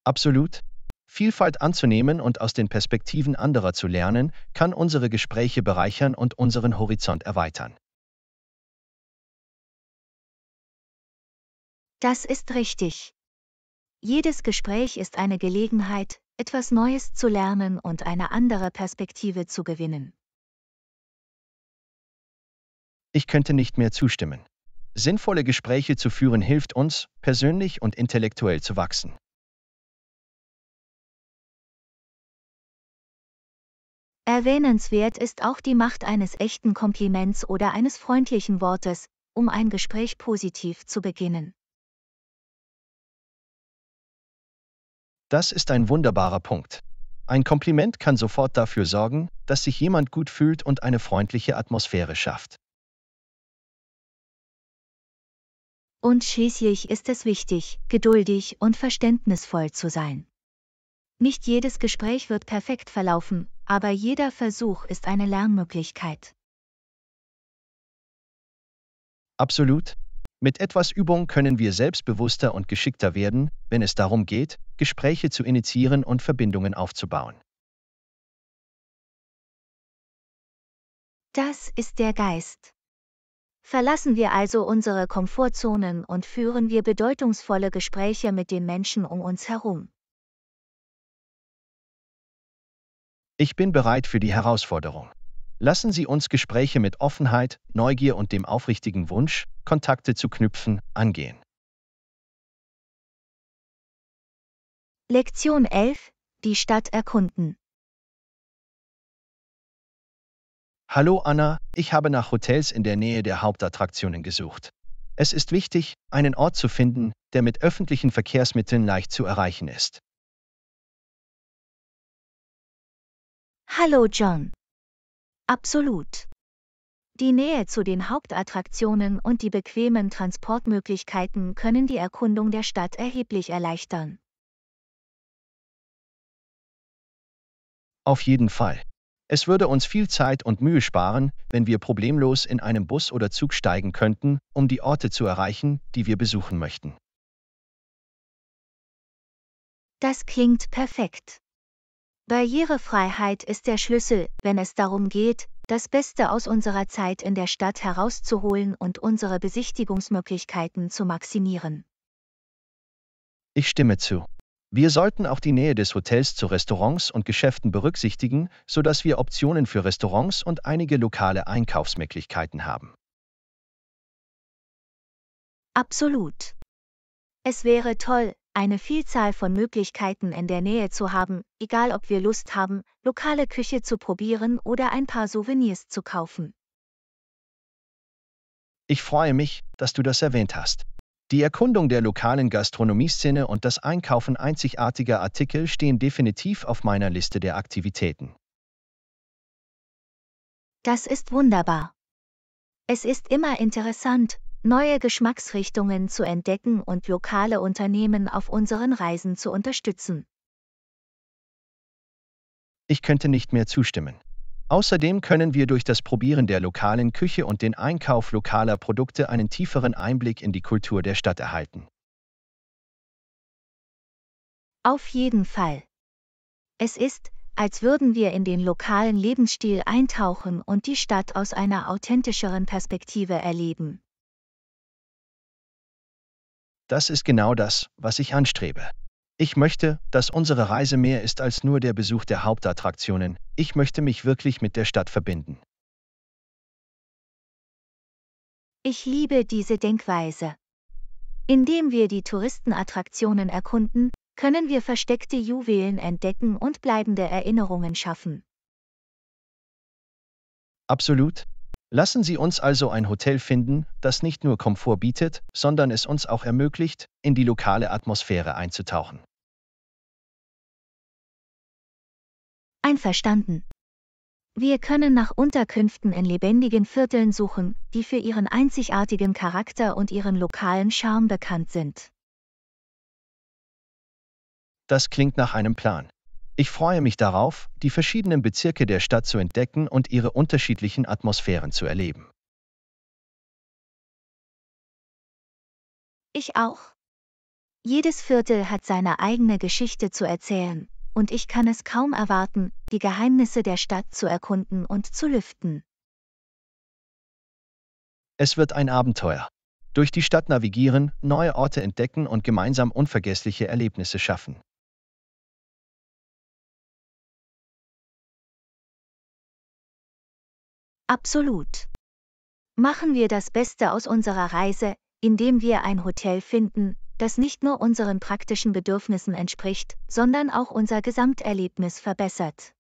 Absolut. Vielfalt anzunehmen und aus den Perspektiven anderer zu lernen, kann unsere Gespräche bereichern und unseren Horizont erweitern.
Das ist richtig. Jedes Gespräch ist eine Gelegenheit, etwas Neues zu lernen und eine andere Perspektive zu gewinnen.
Ich könnte nicht mehr zustimmen. Sinnvolle Gespräche zu führen hilft uns, persönlich und intellektuell zu wachsen.
Erwähnenswert ist auch die Macht eines echten Kompliments oder eines freundlichen Wortes, um ein Gespräch positiv zu beginnen.
Das ist ein wunderbarer Punkt. Ein Kompliment kann sofort dafür sorgen, dass sich jemand gut fühlt und eine freundliche Atmosphäre schafft.
Und schließlich ist es wichtig, geduldig und verständnisvoll zu sein. Nicht jedes Gespräch wird perfekt verlaufen, aber jeder Versuch ist eine Lernmöglichkeit.
Absolut. Mit etwas Übung können wir selbstbewusster und geschickter werden, wenn es darum geht, Gespräche zu initiieren und Verbindungen aufzubauen.
Das ist der Geist. Verlassen wir also unsere Komfortzonen und führen wir bedeutungsvolle Gespräche mit den Menschen um uns herum.
Ich bin bereit für die Herausforderung. Lassen Sie uns Gespräche mit Offenheit, Neugier und dem aufrichtigen Wunsch, Kontakte zu knüpfen, angehen.
Lektion 11: Die Stadt erkunden.
Hallo Anna, ich habe nach Hotels in der Nähe der Hauptattraktionen gesucht. Es ist wichtig, einen Ort zu finden, der mit öffentlichen Verkehrsmitteln leicht zu erreichen ist.
Hallo John. Absolut. Die Nähe zu den Hauptattraktionen und die bequemen Transportmöglichkeiten können die Erkundung der Stadt erheblich erleichtern.
Auf jeden Fall. Es würde uns viel Zeit und Mühe sparen, wenn wir problemlos in einem Bus oder Zug steigen könnten, um die Orte zu erreichen, die wir besuchen möchten.
Das klingt perfekt. Barrierefreiheit ist der Schlüssel, wenn es darum geht, das Beste aus unserer Zeit in der Stadt herauszuholen und unsere Besichtigungsmöglichkeiten zu maximieren.
Ich stimme zu. Wir sollten auch die Nähe des Hotels zu Restaurants und Geschäften berücksichtigen, sodass wir Optionen für Restaurants und einige lokale Einkaufsmöglichkeiten haben.
Absolut. Es wäre toll, eine Vielzahl von Möglichkeiten in der Nähe zu haben, egal ob wir Lust haben, lokale Küche zu probieren oder ein paar Souvenirs zu kaufen.
Ich freue mich, dass du das erwähnt hast. Die Erkundung der lokalen Gastronomieszene und das Einkaufen einzigartiger Artikel stehen definitiv auf meiner Liste der Aktivitäten.
Das ist wunderbar. Es ist immer interessant, neue Geschmacksrichtungen zu entdecken und lokale Unternehmen auf unseren Reisen zu unterstützen.
Ich könnte nicht mehr zustimmen. Außerdem können wir durch das Probieren der lokalen Küche und den Einkauf lokaler Produkte einen tieferen Einblick in die Kultur der Stadt erhalten.
Auf jeden Fall. Es ist, als würden wir in den lokalen Lebensstil eintauchen und die Stadt aus einer authentischeren Perspektive erleben.
Das ist genau das, was ich anstrebe. Ich möchte, dass unsere Reise mehr ist als nur der Besuch der Hauptattraktionen. Ich möchte mich wirklich mit der Stadt verbinden.
Ich liebe diese Denkweise. Indem wir die Touristenattraktionen erkunden, können wir versteckte Juwelen entdecken und bleibende Erinnerungen schaffen.
Absolut. Lassen Sie uns also ein Hotel finden, das nicht nur Komfort bietet, sondern es uns auch ermöglicht, in die lokale Atmosphäre einzutauchen.
Einverstanden. Wir können nach Unterkünften in lebendigen Vierteln suchen, die für ihren einzigartigen Charakter und ihren lokalen Charme bekannt sind.
Das klingt nach einem Plan. Ich freue mich darauf, die verschiedenen Bezirke der Stadt zu entdecken und ihre unterschiedlichen Atmosphären zu erleben.
Ich auch. Jedes Viertel hat seine eigene Geschichte zu erzählen, und ich kann es kaum erwarten, die Geheimnisse der Stadt zu erkunden und zu lüften.
Es wird ein Abenteuer. Durch die Stadt navigieren, neue Orte entdecken und gemeinsam unvergessliche Erlebnisse schaffen.
Absolut. Machen wir das Beste aus unserer Reise, indem wir ein Hotel finden, das nicht nur unseren praktischen Bedürfnissen entspricht, sondern auch unser Gesamterlebnis verbessert.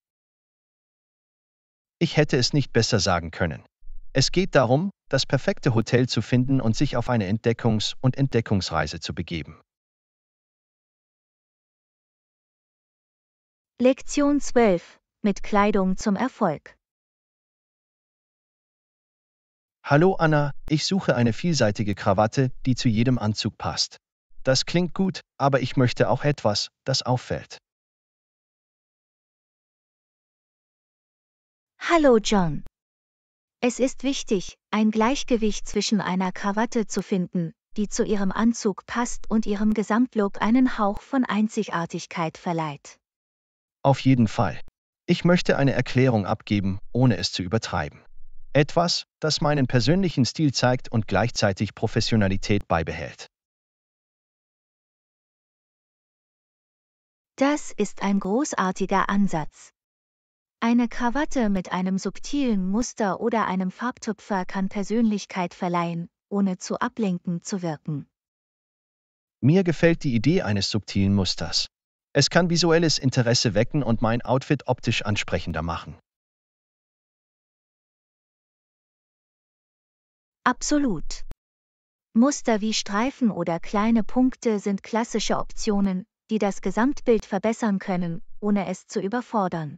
Ich hätte es nicht besser sagen können. Es geht darum, das perfekte Hotel zu finden und sich auf eine und Entdeckungsreise zu begeben.
Lektion 12: Mit Kleidung zum Erfolg.
Hallo Anna, ich suche eine vielseitige Krawatte, die zu jedem Anzug passt. Das klingt gut, aber ich möchte auch etwas, das auffällt.
Hallo John. Es ist wichtig, ein Gleichgewicht zwischen einer Krawatte zu finden, die zu Ihrem Anzug passt und Ihrem Gesamtlook einen Hauch von Einzigartigkeit verleiht.
Auf jeden Fall. Ich möchte eine Erklärung abgeben, ohne es zu übertreiben. Etwas, das meinen persönlichen Stil zeigt und gleichzeitig Professionalität beibehält.
Das ist ein großartiger Ansatz. Eine Krawatte mit einem subtilen Muster oder einem Farbtupfer kann Persönlichkeit verleihen, ohne zu ablenkend zu wirken.
Mir gefällt die Idee eines subtilen Musters. Es kann visuelles Interesse wecken und mein Outfit optisch ansprechender machen.
Absolut. Muster wie Streifen oder kleine Punkte sind klassische Optionen, die das Gesamtbild verbessern können, ohne es zu überfordern.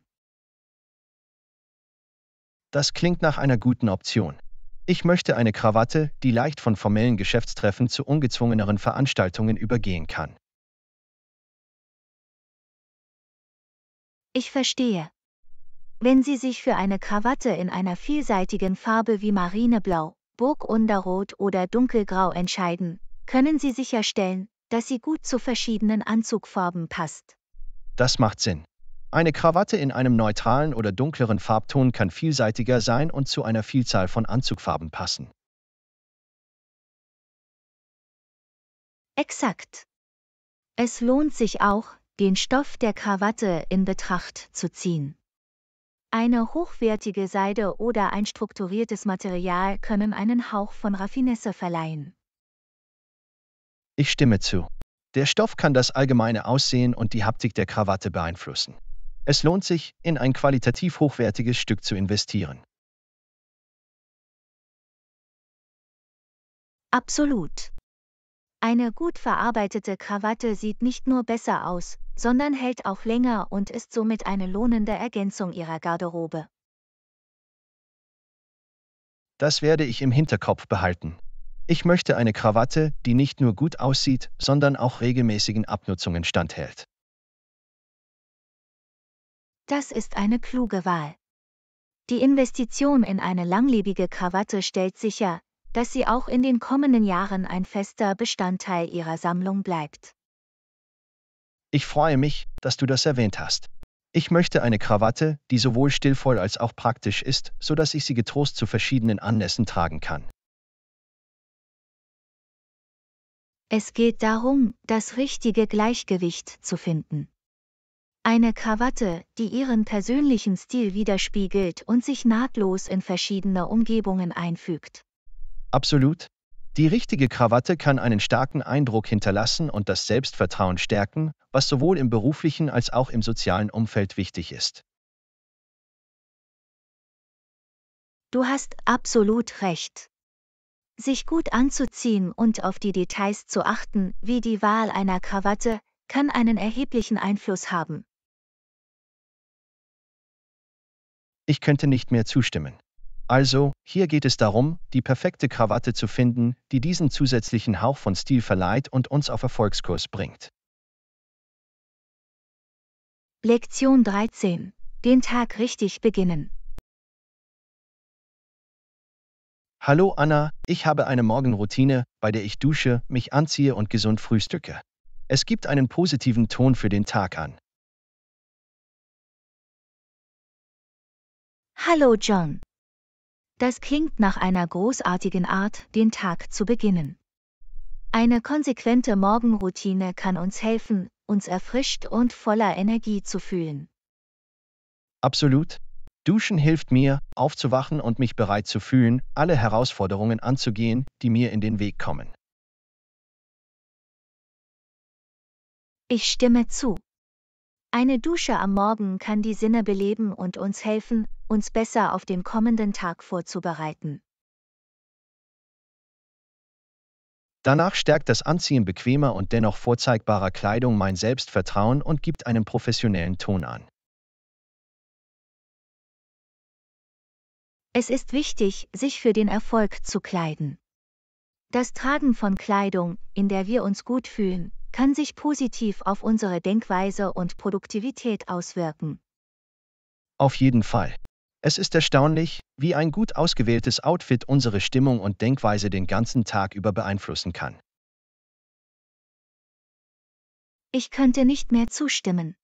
Das klingt nach einer guten Option. Ich möchte eine Krawatte, die leicht von formellen Geschäftstreffen zu ungezwungeneren Veranstaltungen übergehen kann.
Ich verstehe. Wenn Sie sich für eine Krawatte in einer vielseitigen Farbe wie Marineblau, Burgunderrot oder Dunkelgrau entscheiden, können Sie sicherstellen, dass sie gut zu verschiedenen Anzugfarben passt.
Das macht Sinn. Eine Krawatte in einem neutralen oder dunkleren Farbton kann vielseitiger sein und zu einer Vielzahl von Anzugfarben passen.
Exakt. Es lohnt sich auch, den Stoff der Krawatte in Betracht zu ziehen. Eine hochwertige Seide oder ein strukturiertes Material können einen Hauch von Raffinesse verleihen.
Ich stimme zu. Der Stoff kann das allgemeine Aussehen und die Haptik der Krawatte beeinflussen. Es lohnt sich, in ein qualitativ hochwertiges Stück zu investieren.
Absolut. Eine gut verarbeitete Krawatte sieht nicht nur besser aus, sondern hält auch länger und ist somit eine lohnende Ergänzung Ihrer Garderobe.
Das werde ich im Hinterkopf behalten. Ich möchte eine Krawatte, die nicht nur gut aussieht, sondern auch regelmäßigen Abnutzungen standhält.
Das ist eine kluge Wahl. Die Investition in eine langlebige Krawatte stellt sicher, dass sie auch in den kommenden Jahren ein fester Bestandteil Ihrer Sammlung bleibt.
Ich freue mich, dass du das erwähnt hast. Ich möchte eine Krawatte, die sowohl stilvoll als auch praktisch ist, sodass ich sie getrost zu verschiedenen Anlässen tragen kann.
Es geht darum, das richtige Gleichgewicht zu finden. Eine Krawatte, die Ihren persönlichen Stil widerspiegelt und sich nahtlos in verschiedene Umgebungen einfügt.
Absolut. Die richtige Krawatte kann einen starken Eindruck hinterlassen und das Selbstvertrauen stärken, was sowohl im beruflichen als auch im sozialen Umfeld wichtig ist.
Du hast absolut recht. Sich gut anzuziehen und auf die Details zu achten, wie die Wahl einer Krawatte, kann einen erheblichen Einfluss haben.
Ich könnte nicht mehr zustimmen. Also, hier geht es darum, die perfekte Krawatte zu finden, die diesen zusätzlichen Hauch von Stil verleiht und uns auf Erfolgskurs bringt.
Lektion 13. Den Tag richtig beginnen.
Hallo Anna, ich habe eine Morgenroutine, bei der ich dusche, mich anziehe und gesund frühstücke. Es gibt einen positiven Ton für den Tag an.
Hallo John. Das klingt nach einer großartigen Art, den Tag zu beginnen. Eine konsequente Morgenroutine kann uns helfen, uns erfrischt und voller Energie zu fühlen.
Absolut. Duschen hilft mir, aufzuwachen und mich bereit zu fühlen, alle Herausforderungen anzugehen, die mir in den Weg kommen.
Ich stimme zu. Eine Dusche am Morgen kann die Sinne beleben und uns helfen, uns besser auf den kommenden Tag vorzubereiten.
Danach stärkt das Anziehen bequemer und dennoch vorzeigbarer Kleidung mein Selbstvertrauen und gibt einen professionellen Ton an.
Es ist wichtig, sich für den Erfolg zu kleiden. Das Tragen von Kleidung, in der wir uns gut fühlen, kann sich positiv auf unsere Denkweise und Produktivität auswirken.
Auf jeden Fall. Es ist erstaunlich, wie ein gut ausgewähltes Outfit unsere Stimmung und Denkweise den ganzen Tag über beeinflussen kann.
Ich könnte nicht mehr zustimmen.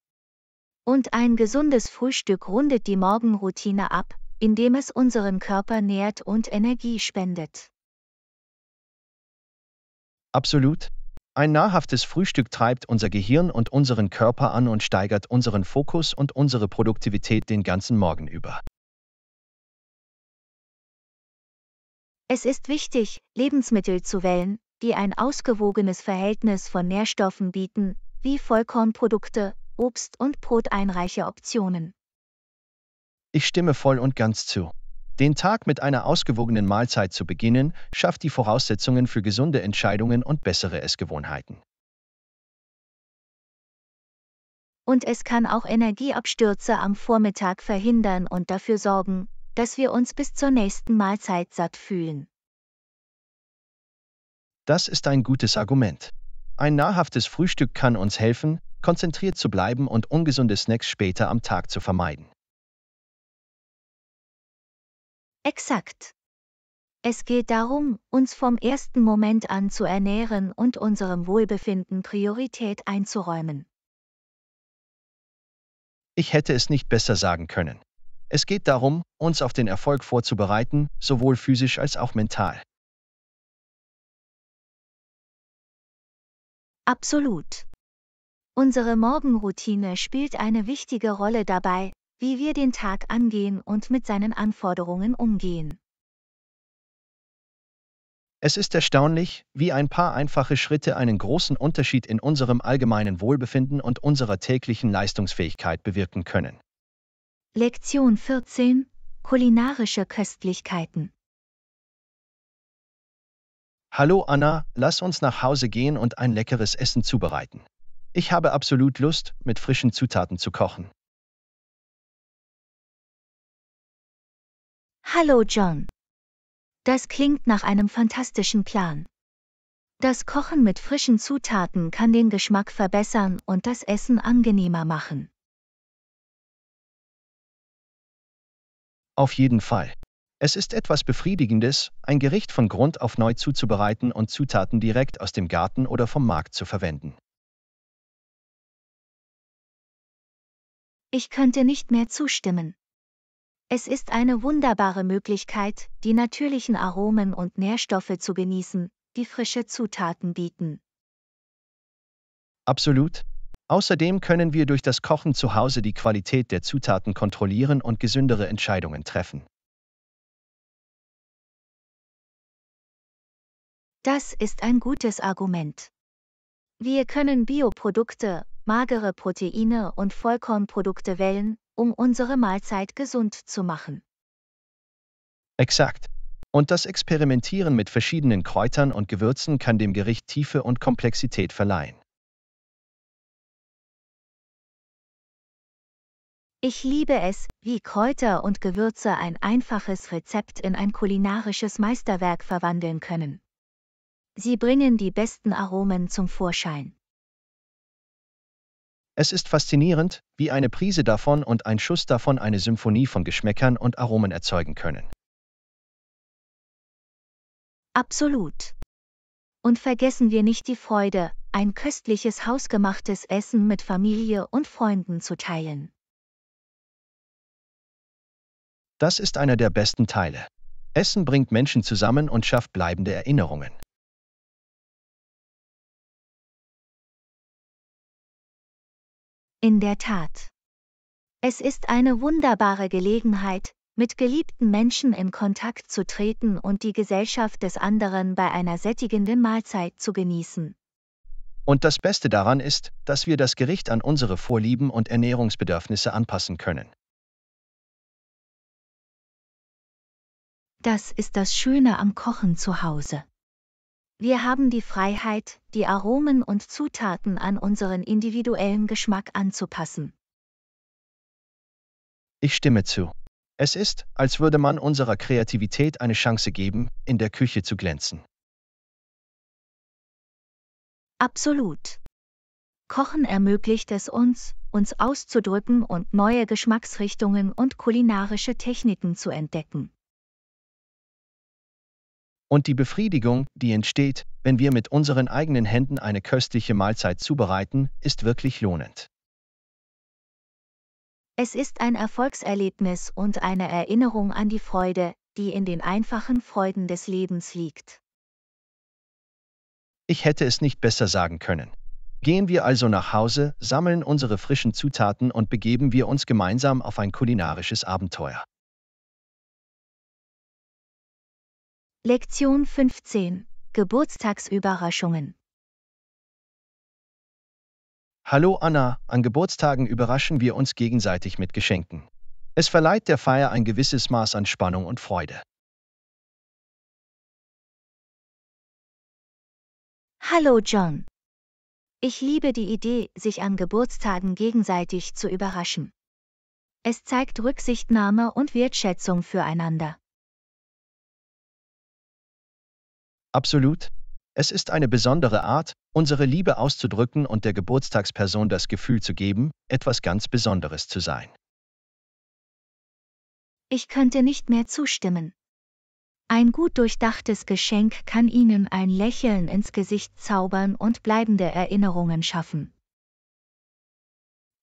Und ein gesundes Frühstück rundet die Morgenroutine ab, indem es unseren Körper nährt und Energie spendet.
Absolut. Ein nahrhaftes Frühstück treibt unser Gehirn und unseren Körper an und steigert unseren Fokus und unsere Produktivität den ganzen Morgen über.
Es ist wichtig, Lebensmittel zu wählen, die ein ausgewogenes Verhältnis von Nährstoffen bieten, wie Vollkornprodukte, Obst und proteinreiche Optionen.
Ich stimme voll und ganz zu. Den Tag mit einer ausgewogenen Mahlzeit zu beginnen, schafft die Voraussetzungen für gesunde Entscheidungen und bessere Essgewohnheiten.
Und es kann auch Energieabstürze am Vormittag verhindern und dafür sorgen, dass wir uns bis zur nächsten Mahlzeit satt fühlen.
Das ist ein gutes Argument. Ein nahrhaftes Frühstück kann uns helfen, konzentriert zu bleiben und ungesunde Snacks später am Tag zu vermeiden.
Exakt. Es geht darum, uns vom ersten Moment an zu ernähren und unserem Wohlbefinden Priorität einzuräumen.
Ich hätte es nicht besser sagen können. Es geht darum, uns auf den Erfolg vorzubereiten, sowohl physisch als auch mental.
Absolut. Unsere Morgenroutine spielt eine wichtige Rolle dabei, wie wir den Tag angehen und mit seinen Anforderungen umgehen.
Es ist erstaunlich, wie ein paar einfache Schritte einen großen Unterschied in unserem allgemeinen Wohlbefinden und unserer täglichen Leistungsfähigkeit bewirken können.
Lektion 14: Kulinarische Köstlichkeiten.
Hallo Anna, lass uns nach Hause gehen und ein leckeres Essen zubereiten. Ich habe absolut Lust, mit frischen Zutaten zu kochen.
Hallo John. Das klingt nach einem fantastischen Plan. Das Kochen mit frischen Zutaten kann den Geschmack verbessern und das Essen angenehmer machen.
Auf jeden Fall. Es ist etwas Befriedigendes, ein Gericht von Grund auf neu zuzubereiten und Zutaten direkt aus dem Garten oder vom Markt zu verwenden.
Ich könnte nicht mehr zustimmen. Es ist eine wunderbare Möglichkeit, die natürlichen Aromen und Nährstoffe zu genießen, die frische Zutaten bieten.
Absolut. Außerdem können wir durch das Kochen zu Hause die Qualität der Zutaten kontrollieren und gesündere Entscheidungen treffen.
Das ist ein gutes Argument. Wir können Bioprodukte, magere Proteine und Vollkornprodukte wählen, um unsere Mahlzeit gesund zu machen.
Exakt. Und das Experimentieren mit verschiedenen Kräutern und Gewürzen kann dem Gericht Tiefe und Komplexität verleihen.
Ich liebe es, wie Kräuter und Gewürze ein einfaches Rezept in ein kulinarisches Meisterwerk verwandeln können. Sie bringen die besten Aromen zum Vorschein.
Es ist faszinierend, wie eine Prise davon und ein Schuss davon eine Symphonie von Geschmäckern und Aromen erzeugen können.
Absolut. Und vergessen wir nicht die Freude, ein köstliches hausgemachtes Essen mit Familie und Freunden zu teilen.
Das ist einer der besten Teile. Essen bringt Menschen zusammen und schafft bleibende Erinnerungen.
In der Tat. Es ist eine wunderbare Gelegenheit, mit geliebten Menschen in Kontakt zu treten und die Gesellschaft des anderen bei einer sättigenden Mahlzeit zu genießen.
Und das Beste daran ist, dass wir das Gericht an unsere Vorlieben und Ernährungsbedürfnisse anpassen können.
Das ist das Schöne am Kochen zu Hause. Wir haben die Freiheit, die Aromen und Zutaten an unseren individuellen Geschmack anzupassen.
Ich stimme zu. Es ist, als würde man unserer Kreativität eine Chance geben, in der Küche zu glänzen.
Absolut. Kochen ermöglicht es uns, uns auszudrücken und neue Geschmacksrichtungen und kulinarische Techniken zu entdecken.
Und die Befriedigung, die entsteht, wenn wir mit unseren eigenen Händen eine köstliche Mahlzeit zubereiten, ist wirklich lohnend.
Es ist ein Erfolgserlebnis und eine Erinnerung an die Freude, die in den einfachen Freuden des Lebens liegt.
Ich hätte es nicht besser sagen können. Gehen wir also nach Hause, sammeln unsere frischen Zutaten und begeben wir uns gemeinsam auf ein kulinarisches Abenteuer.
Lektion 15. Geburtstagsüberraschungen.
Hallo Anna, an Geburtstagen überraschen wir uns gegenseitig mit Geschenken. Es verleiht der Feier ein gewisses Maß an Spannung und Freude.
Hallo John. Ich liebe die Idee, sich an Geburtstagen gegenseitig zu überraschen. Es zeigt Rücksichtnahme und Wertschätzung füreinander.
Absolut. Es ist eine besondere Art, unsere Liebe auszudrücken und der Geburtstagsperson das Gefühl zu geben, etwas ganz Besonderes zu sein.
Ich könnte nicht mehr zustimmen. Ein gut durchdachtes Geschenk kann Ihnen ein Lächeln ins Gesicht zaubern und bleibende Erinnerungen schaffen.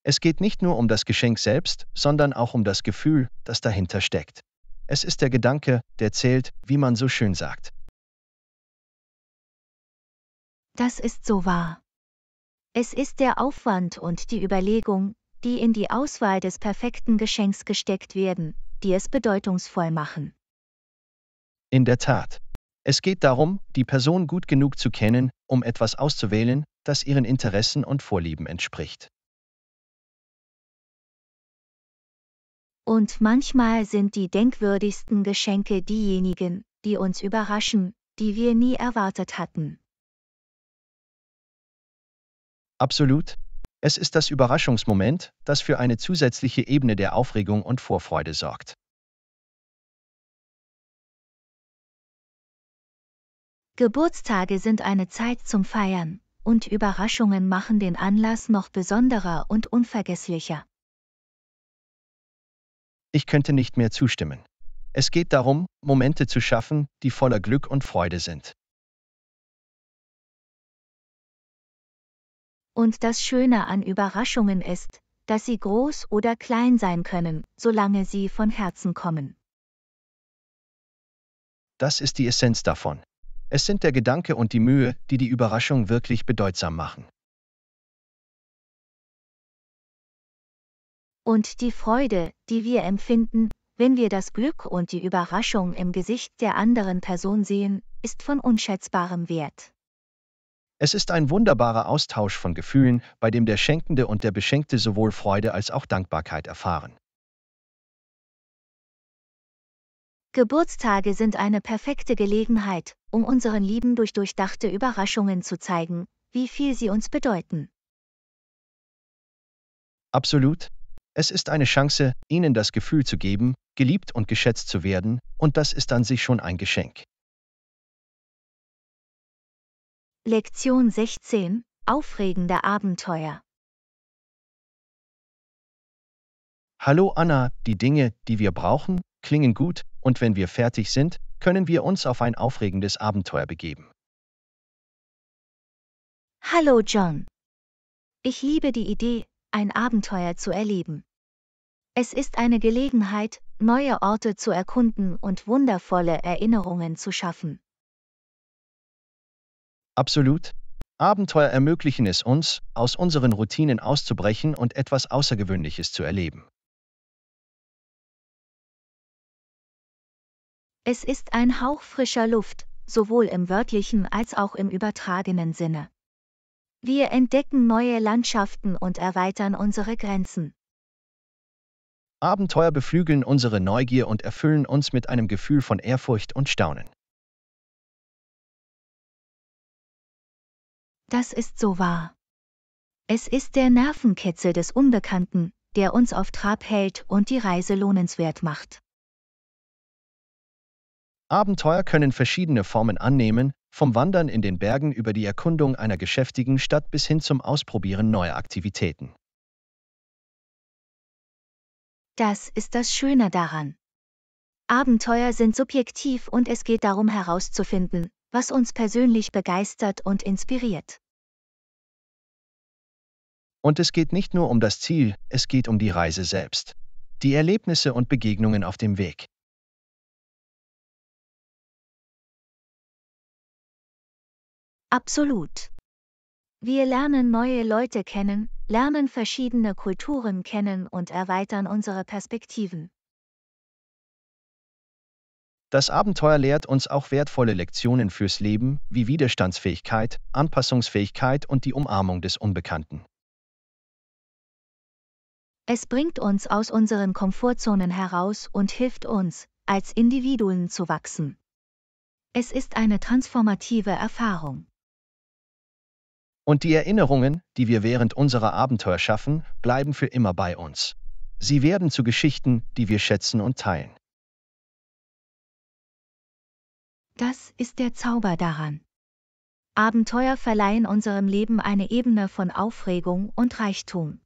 Es geht nicht nur um das Geschenk selbst, sondern auch um das Gefühl, das dahinter steckt. Es ist der Gedanke, der zählt, wie man so schön sagt.
Das ist so wahr. Es ist der Aufwand und die Überlegung, die in die Auswahl des perfekten Geschenks gesteckt werden, die es bedeutungsvoll machen.
In der Tat. Es geht darum, die Person gut genug zu kennen, um etwas auszuwählen, das ihren Interessen und Vorlieben entspricht.
Und manchmal sind die denkwürdigsten Geschenke diejenigen, die uns überraschen, die wir nie erwartet hatten.
Absolut. Es ist das Überraschungsmoment, das für eine zusätzliche Ebene der Aufregung und Vorfreude sorgt.
Geburtstage sind eine Zeit zum Feiern, und Überraschungen machen den Anlass noch besonderer und unvergesslicher.
Ich könnte nicht mehr zustimmen. Es geht darum, Momente zu schaffen, die voller Glück und Freude sind.
Und das Schöne an Überraschungen ist, dass sie groß oder klein sein können, solange sie von Herzen kommen.
Das ist die Essenz davon. Es sind der Gedanke und die Mühe, die die Überraschung wirklich bedeutsam machen.
Und die Freude, die wir empfinden, wenn wir das Glück und die Überraschung im Gesicht der anderen Person sehen, ist von unschätzbarem Wert.
Es ist ein wunderbarer Austausch von Gefühlen, bei dem der Schenkende und der Beschenkte sowohl Freude als auch Dankbarkeit erfahren.
Geburtstage sind eine perfekte Gelegenheit, um unseren Lieben durch durchdachte Überraschungen zu zeigen, wie viel sie uns bedeuten.
Absolut. Es ist eine Chance, ihnen das Gefühl zu geben, geliebt und geschätzt zu werden, und das ist an sich schon ein Geschenk.
Lektion 16. Aufregende Abenteuer.
Hallo Anna, die Dinge, die wir brauchen, klingen gut, und wenn wir fertig sind, können wir uns auf ein aufregendes Abenteuer begeben.
Hallo John. Ich liebe die Idee, ein Abenteuer zu erleben. Es ist eine Gelegenheit, neue Orte zu erkunden und wundervolle Erinnerungen zu schaffen.
Absolut. Abenteuer ermöglichen es uns, aus unseren Routinen auszubrechen und etwas Außergewöhnliches zu erleben.
Es ist ein Hauch frischer Luft, sowohl im wörtlichen als auch im übertragenen Sinne. Wir entdecken neue Landschaften und erweitern unsere Grenzen.
Abenteuer beflügeln unsere Neugier und erfüllen uns mit einem Gefühl von Ehrfurcht und Staunen.
Das ist so wahr. Es ist der Nervenkitzel des Unbekannten, der uns auf Trab hält und die Reise lohnenswert macht.
Abenteuer können verschiedene Formen annehmen, vom Wandern in den Bergen über die Erkundung einer geschäftigen Stadt bis hin zum Ausprobieren neuer Aktivitäten.
Das ist das Schöne daran. Abenteuer sind subjektiv und es geht darum herauszufinden, was uns persönlich begeistert und inspiriert.
Und es geht nicht nur um das Ziel, es geht um die Reise selbst. Die Erlebnisse und Begegnungen auf dem Weg.
Absolut. Wir lernen neue Leute kennen, lernen verschiedene Kulturen kennen und erweitern unsere Perspektiven.
Das Abenteuer lehrt uns auch wertvolle Lektionen fürs Leben, wie Widerstandsfähigkeit, Anpassungsfähigkeit und die Umarmung des Unbekannten.
Es bringt uns aus unseren Komfortzonen heraus und hilft uns, als Individuen zu wachsen. Es ist eine transformative Erfahrung.
Und die Erinnerungen, die wir während unserer Abenteuer schaffen, bleiben für immer bei uns. Sie werden zu Geschichten, die wir schätzen und teilen.
Das ist der Zauber daran. Abenteuer verleihen unserem Leben eine Ebene von Aufregung und Reichtum.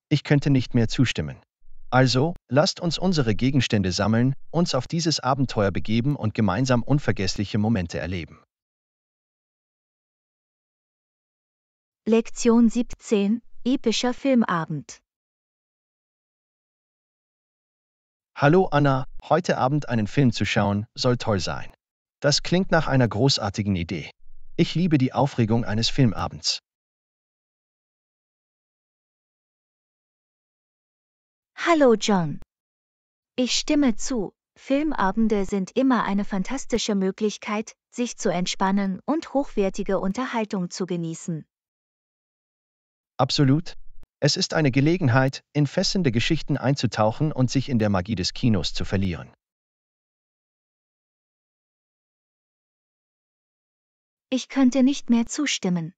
Ich könnte nicht mehr zustimmen. Also, lasst uns unsere Gegenstände sammeln, uns auf dieses Abenteuer begeben und gemeinsam unvergessliche Momente erleben.
Lektion 17: Epischer Filmabend.
Hallo Anna, heute Abend einen Film zu schauen, soll toll sein. Das klingt nach einer großartigen Idee. Ich liebe die Aufregung eines Filmabends.
Hallo John. Ich stimme zu. Filmabende sind immer eine fantastische Möglichkeit, sich zu entspannen und hochwertige Unterhaltung zu genießen.
Absolut. Es ist eine Gelegenheit, in fesselnde Geschichten einzutauchen und sich in der Magie des Kinos zu verlieren.
Ich könnte nicht mehr zustimmen.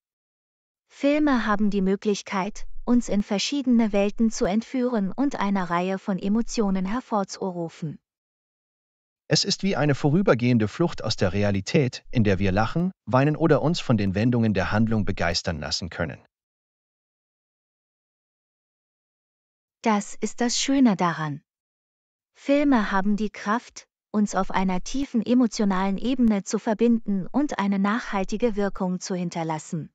Filme haben die Möglichkeit, uns in verschiedene Welten zu entführen und eine Reihe von Emotionen hervorzurufen.
Es ist wie eine vorübergehende Flucht aus der Realität, in der wir lachen, weinen oder uns von den Wendungen der Handlung begeistern lassen können.
Das ist das Schöne daran. Filme haben die Kraft, uns auf einer tiefen emotionalen Ebene zu verbinden und eine nachhaltige Wirkung zu hinterlassen.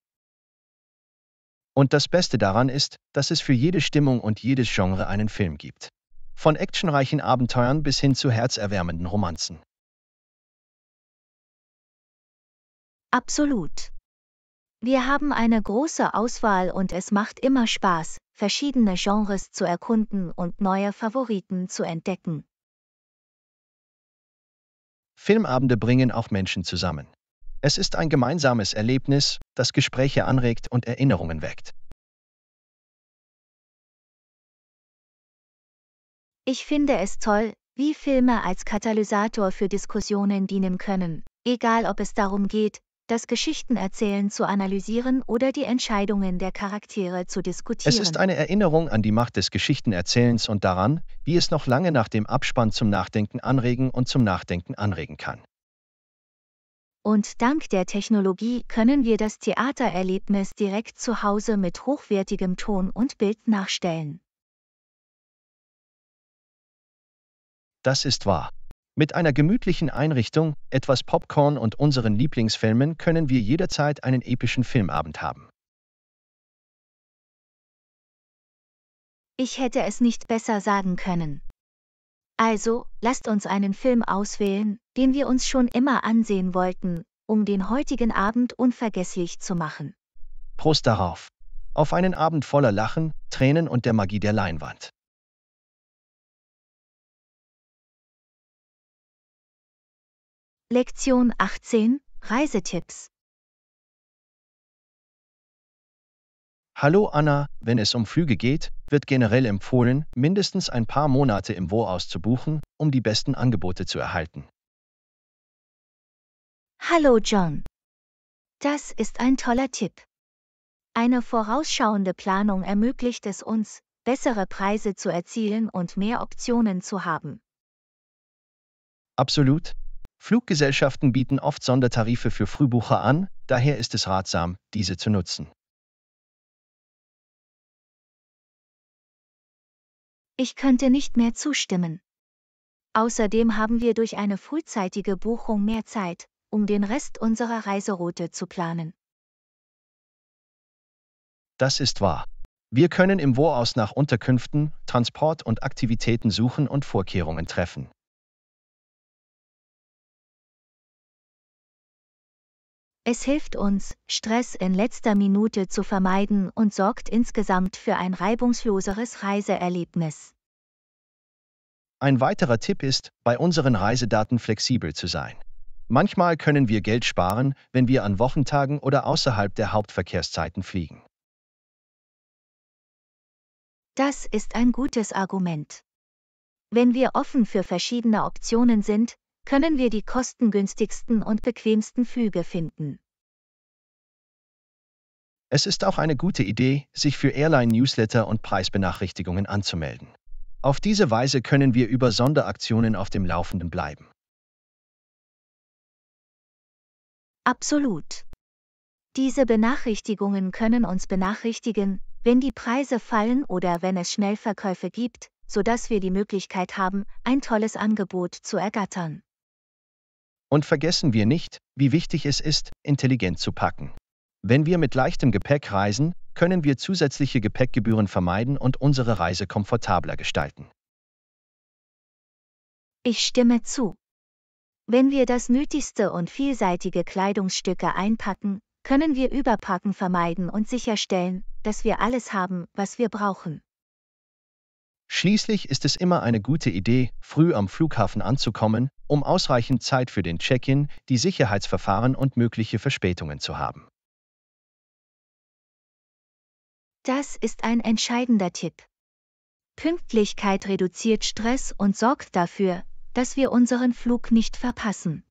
Und das Beste daran ist, dass es für jede Stimmung und jedes Genre einen Film gibt. Von actionreichen Abenteuern bis hin zu herzerwärmenden Romanzen.
Absolut. Wir haben eine große Auswahl und es macht immer Spaß, verschiedene Genres zu erkunden und neue Favoriten zu entdecken.
Filmabende bringen auch Menschen zusammen. Es ist ein gemeinsames Erlebnis, das Gespräche anregt und Erinnerungen weckt.
Ich finde es toll, wie Filme als Katalysator für Diskussionen dienen können, egal ob es darum geht, das Geschichtenerzählen zu analysieren oder die Entscheidungen der Charaktere zu
Es ist
diskutieren.
eine Erinnerung an die Macht des Geschichtenerzählens und daran, wie es noch lange nach dem Abspann zum Nachdenken anregen und zum Nachdenken anregen kann.
Und dank der Technologie können wir das Theatererlebnis direkt zu Hause mit hochwertigem Ton und Bild nachstellen.
Das ist wahr. Mit einer gemütlichen Einrichtung, etwas Popcorn und unseren Lieblingsfilmen können wir jederzeit einen epischen Filmabend haben.
Ich hätte es nicht besser sagen können. Also, lasst uns einen Film auswählen, den wir uns schon immer ansehen wollten, um den heutigen Abend unvergesslich zu machen.
Prost darauf. Auf einen Abend voller Lachen, Tränen und der Magie der Leinwand.
Lektion 18: Reisetipps.
Hallo Anna, wenn es um Flüge geht, wird generell empfohlen, mindestens ein paar Monate im Voraus zu buchen, um die besten Angebote zu erhalten.
Hallo John. Das ist ein toller Tipp. Eine vorausschauende Planung ermöglicht es uns, bessere Preise zu erzielen und mehr Optionen zu haben.
Absolut. Fluggesellschaften bieten oft Sondertarife für Frühbucher an, daher ist es ratsam, diese zu nutzen.
Ich könnte nicht mehr zustimmen. Außerdem haben wir durch eine frühzeitige Buchung mehr Zeit, um den Rest unserer Reiseroute zu planen.
Das ist wahr. Wir können im Voraus nach Unterkünften, Transport und Aktivitäten suchen und Vorkehrungen treffen.
Es hilft uns, Stress in letzter Minute zu vermeiden und sorgt insgesamt für ein reibungsloseres Reiseerlebnis.
Ein weiterer Tipp ist, bei unseren Reisedaten flexibel zu sein. Manchmal können wir Geld sparen, wenn wir an Wochentagen oder außerhalb der Hauptverkehrszeiten fliegen.
Das ist ein gutes Argument. Wenn wir offen für verschiedene Optionen sind, können wir die kostengünstigsten und bequemsten Flüge finden.
Es ist auch eine gute Idee, sich für Airline-Newsletter und Preisbenachrichtigungen anzumelden. Auf diese Weise können wir über Sonderaktionen auf dem Laufenden bleiben.
Absolut. Diese Benachrichtigungen können uns benachrichtigen, wenn die Preise fallen oder wenn es Schnellverkäufe gibt, sodass wir die Möglichkeit haben, ein tolles Angebot zu ergattern.
Und vergessen wir nicht, wie wichtig es ist, intelligent zu packen. Wenn wir mit leichtem Gepäck reisen, können wir zusätzliche Gepäckgebühren vermeiden und unsere Reise komfortabler gestalten.
Ich stimme zu. Wenn wir das nötigste und vielseitige Kleidungsstücke einpacken, können wir Überpacken vermeiden und sicherstellen, dass wir alles haben, was wir brauchen.
Schließlich ist es immer eine gute Idee, früh am Flughafen anzukommen, um ausreichend Zeit für den Check-in, die Sicherheitsverfahren und mögliche Verspätungen zu haben.
Das ist ein entscheidender Tipp. Pünktlichkeit reduziert Stress und sorgt dafür, dass wir unseren Flug nicht verpassen.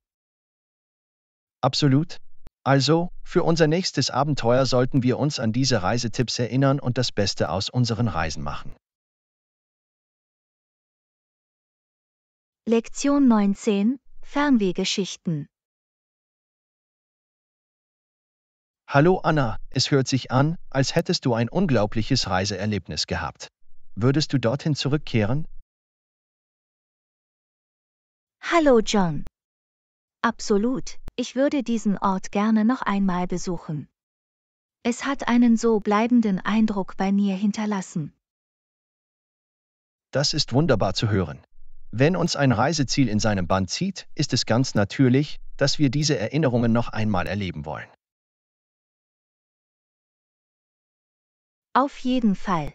Absolut. Also, für unser nächstes Abenteuer sollten wir uns an diese Reisetipps erinnern und das Beste aus unseren Reisen machen.
Lektion 19: Fernwehgeschichten.
Hallo Anna, es hört sich an, als hättest du ein unglaubliches Reiseerlebnis gehabt. Würdest du dorthin zurückkehren?
Hallo John. Absolut, ich würde diesen Ort gerne noch einmal besuchen. Es hat einen so bleibenden Eindruck bei mir hinterlassen.
Das ist wunderbar zu hören. Wenn uns ein Reiseziel in seinem Bann zieht, ist es ganz natürlich, dass wir diese Erinnerungen noch einmal erleben wollen.
Auf jeden Fall.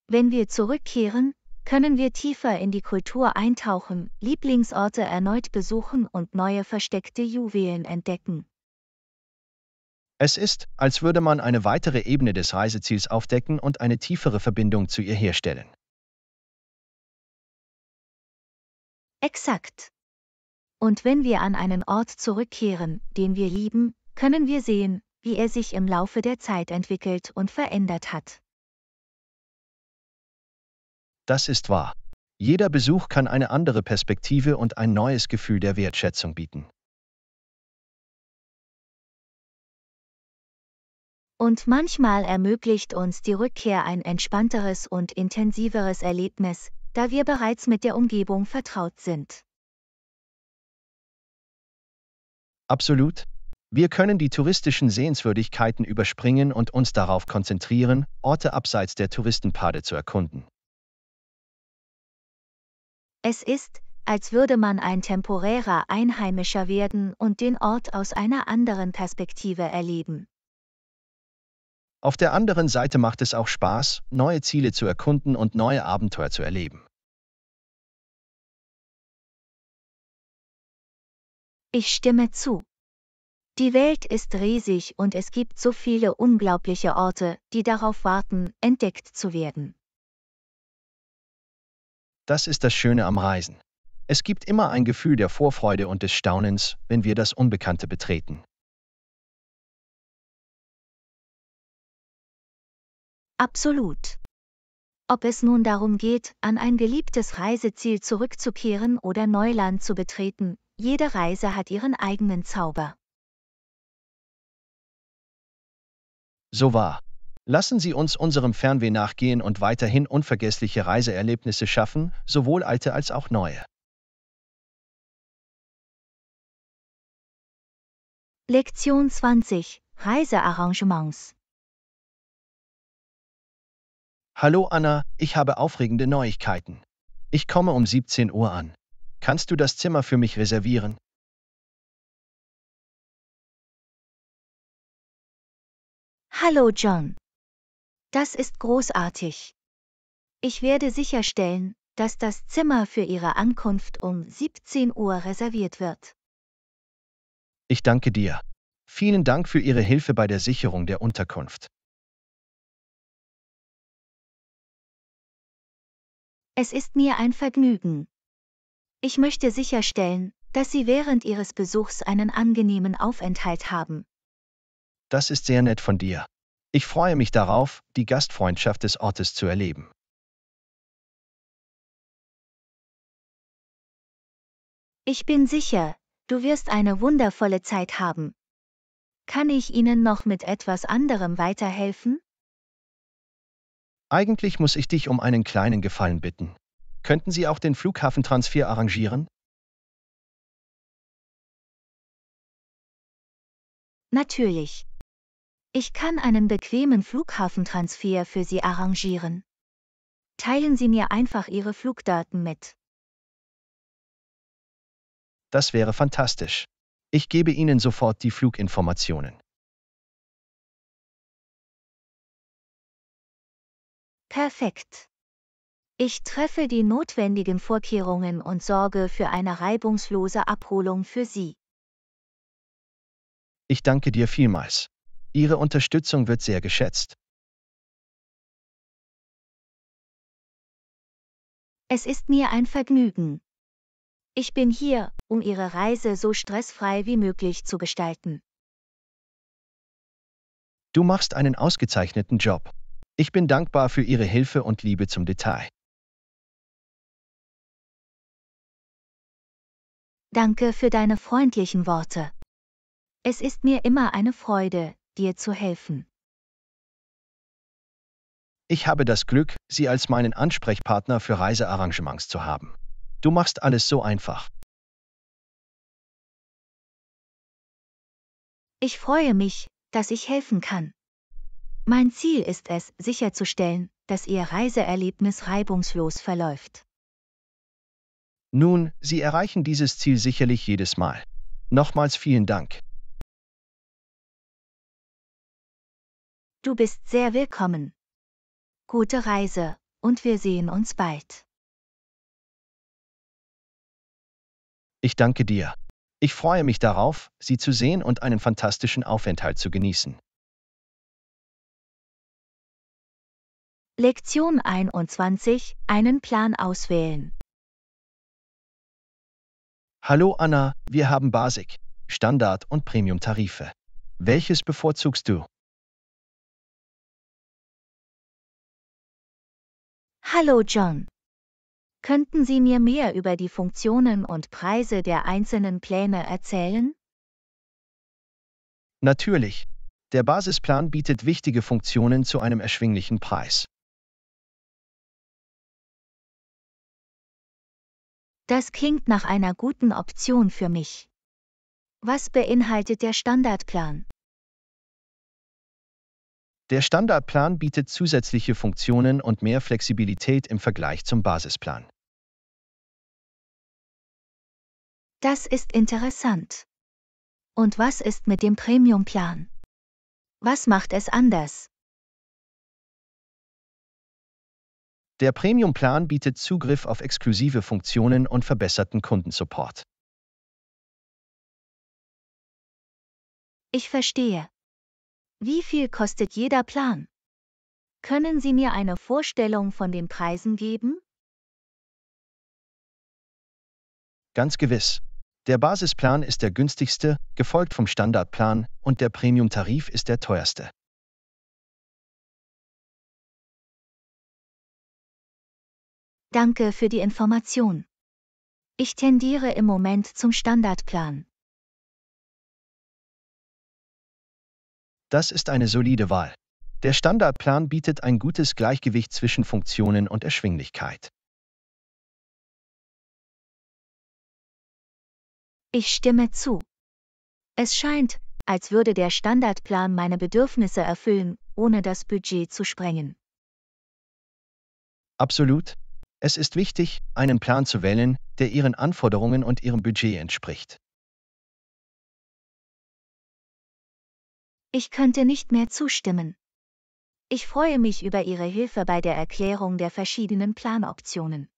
Wenn wir zurückkehren, können wir tiefer in die Kultur eintauchen, Lieblingsorte erneut besuchen und neue versteckte Juwelen entdecken.
Es ist, als würde man eine weitere Ebene des Reiseziels aufdecken und eine tiefere Verbindung zu ihr herstellen.
Exakt. Und wenn wir an einen Ort zurückkehren, den wir lieben, können wir sehen, wie er sich im Laufe der Zeit entwickelt und verändert hat.
Das ist wahr. Jeder Besuch kann eine andere Perspektive und ein neues Gefühl der Wertschätzung bieten.
Und manchmal ermöglicht uns die Rückkehr ein entspannteres und intensiveres Erlebnis, da wir bereits mit der Umgebung vertraut sind.
Absolut. Wir können die touristischen Sehenswürdigkeiten überspringen und uns darauf konzentrieren, Orte abseits der Touristenpfade zu erkunden.
Es ist, als würde man ein temporärer Einheimischer werden und den Ort aus einer anderen Perspektive erleben.
Auf der anderen Seite macht es auch Spaß, neue Ziele zu erkunden und neue Abenteuer zu erleben.
Ich stimme zu. Die Welt ist riesig und es gibt so viele unglaubliche Orte, die darauf warten, entdeckt zu werden.
Das ist das Schöne am Reisen. Es gibt immer ein Gefühl der Vorfreude und des Staunens, wenn wir das Unbekannte betreten.
Absolut. Ob es nun darum geht, an ein geliebtes Reiseziel zurückzukehren oder Neuland zu betreten, jede Reise hat ihren eigenen Zauber.
So wahr. Lassen Sie uns unserem Fernweh nachgehen und weiterhin unvergessliche Reiseerlebnisse schaffen, sowohl alte als auch neue.
Lektion 20: Reisearrangements.
Hallo Anna, ich habe aufregende Neuigkeiten. Ich komme um 17 Uhr an. Kannst du das Zimmer für mich reservieren?
Hallo John. Das ist großartig. Ich werde sicherstellen, dass das Zimmer für Ihre Ankunft um 17 Uhr reserviert wird.
Ich danke dir. Vielen Dank für Ihre Hilfe bei der Sicherung der Unterkunft.
Es ist mir ein Vergnügen. Ich möchte sicherstellen, dass Sie während Ihres Besuchs einen angenehmen Aufenthalt haben.
Das ist sehr nett von dir. Ich freue mich darauf, die Gastfreundschaft des Ortes zu erleben.
Ich bin sicher, du wirst eine wundervolle Zeit haben. Kann ich Ihnen noch mit etwas anderem weiterhelfen?
Eigentlich muss ich dich um einen kleinen Gefallen bitten. Könnten Sie auch den Flughafentransfer arrangieren?
Natürlich. Ich kann einen bequemen Flughafentransfer für Sie arrangieren. Teilen Sie mir einfach Ihre Flugdaten mit.
Das wäre fantastisch. Ich gebe Ihnen sofort die Fluginformationen.
Perfekt. Ich treffe die notwendigen Vorkehrungen und sorge für eine reibungslose Abholung für Sie.
Ich danke dir vielmals. Ihre Unterstützung wird sehr geschätzt.
Es ist mir ein Vergnügen. Ich bin hier, um Ihre Reise so stressfrei wie möglich zu gestalten.
Du machst einen ausgezeichneten Job. Ich bin dankbar für Ihre Hilfe und Liebe zum Detail.
Danke für deine freundlichen Worte. Es ist mir immer eine Freude, dir zu helfen.
Ich habe das Glück, Sie als meinen Ansprechpartner für Reisearrangements zu haben. Du machst alles so einfach.
Ich freue mich, dass ich helfen kann. Mein Ziel ist es, sicherzustellen, dass Ihr Reiseerlebnis reibungslos verläuft.
Nun, Sie erreichen dieses Ziel sicherlich jedes Mal. Nochmals vielen Dank.
Du bist sehr willkommen. Gute Reise, und wir sehen uns bald.
Ich danke dir. Ich freue mich darauf, Sie zu sehen und einen fantastischen Aufenthalt zu genießen.
Lektion 21: Einen Plan auswählen.
Hallo Anna, wir haben Basic, Standard und Premium-Tarife. Welches bevorzugst du?
Hallo John. Könnten Sie mir mehr über die Funktionen und Preise der einzelnen Pläne erzählen?
Natürlich. Der Basisplan bietet wichtige Funktionen zu einem erschwinglichen Preis.
Das klingt nach einer guten Option für mich. Was beinhaltet der Standardplan?
Der Standardplan bietet zusätzliche Funktionen und mehr Flexibilität im Vergleich zum Basisplan.
Das ist interessant. Und was ist mit dem Premiumplan? Was macht es anders?
Der Premiumplan bietet Zugriff auf exklusive Funktionen und verbesserten Kundensupport.
Ich verstehe. Wie viel kostet jeder Plan? Können Sie mir eine Vorstellung von den Preisen geben?
Ganz gewiss. Der Basisplan ist der günstigste, gefolgt vom Standardplan, und der Premium-Tarif ist der teuerste.
Danke für die Information. Ich tendiere im Moment zum Standardplan.
Das ist eine solide Wahl. Der Standardplan bietet ein gutes Gleichgewicht zwischen Funktionen und Erschwinglichkeit.
Ich stimme zu. Es scheint, als würde der Standardplan meine Bedürfnisse erfüllen, ohne das Budget zu sprengen.
Absolut. Es ist wichtig, einen Plan zu wählen, der Ihren Anforderungen und Ihrem Budget entspricht.
Ich könnte nicht mehr zustimmen. Ich freue mich über Ihre Hilfe bei der Erklärung der verschiedenen Planoptionen.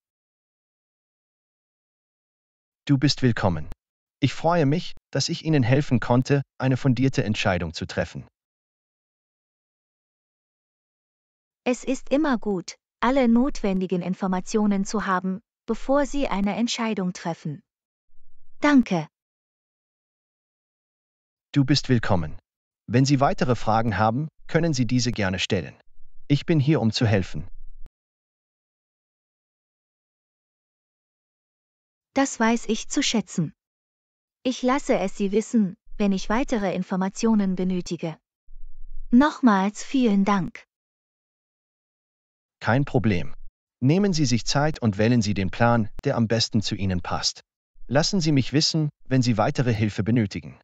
Du bist willkommen. Ich freue mich, dass ich Ihnen helfen konnte, eine fundierte Entscheidung zu treffen.
Es ist immer gut, alle notwendigen Informationen zu haben, bevor Sie eine Entscheidung treffen. Danke.
Du bist willkommen. Wenn Sie weitere Fragen haben, können Sie diese gerne stellen. Ich bin hier, um zu helfen.
Das weiß ich zu schätzen. Ich lasse es Sie wissen, wenn ich weitere Informationen benötige. Nochmals vielen Dank.
Kein Problem. Nehmen Sie sich Zeit und wählen Sie den Plan, der am besten zu Ihnen passt. Lassen Sie mich wissen, wenn Sie weitere Hilfe benötigen.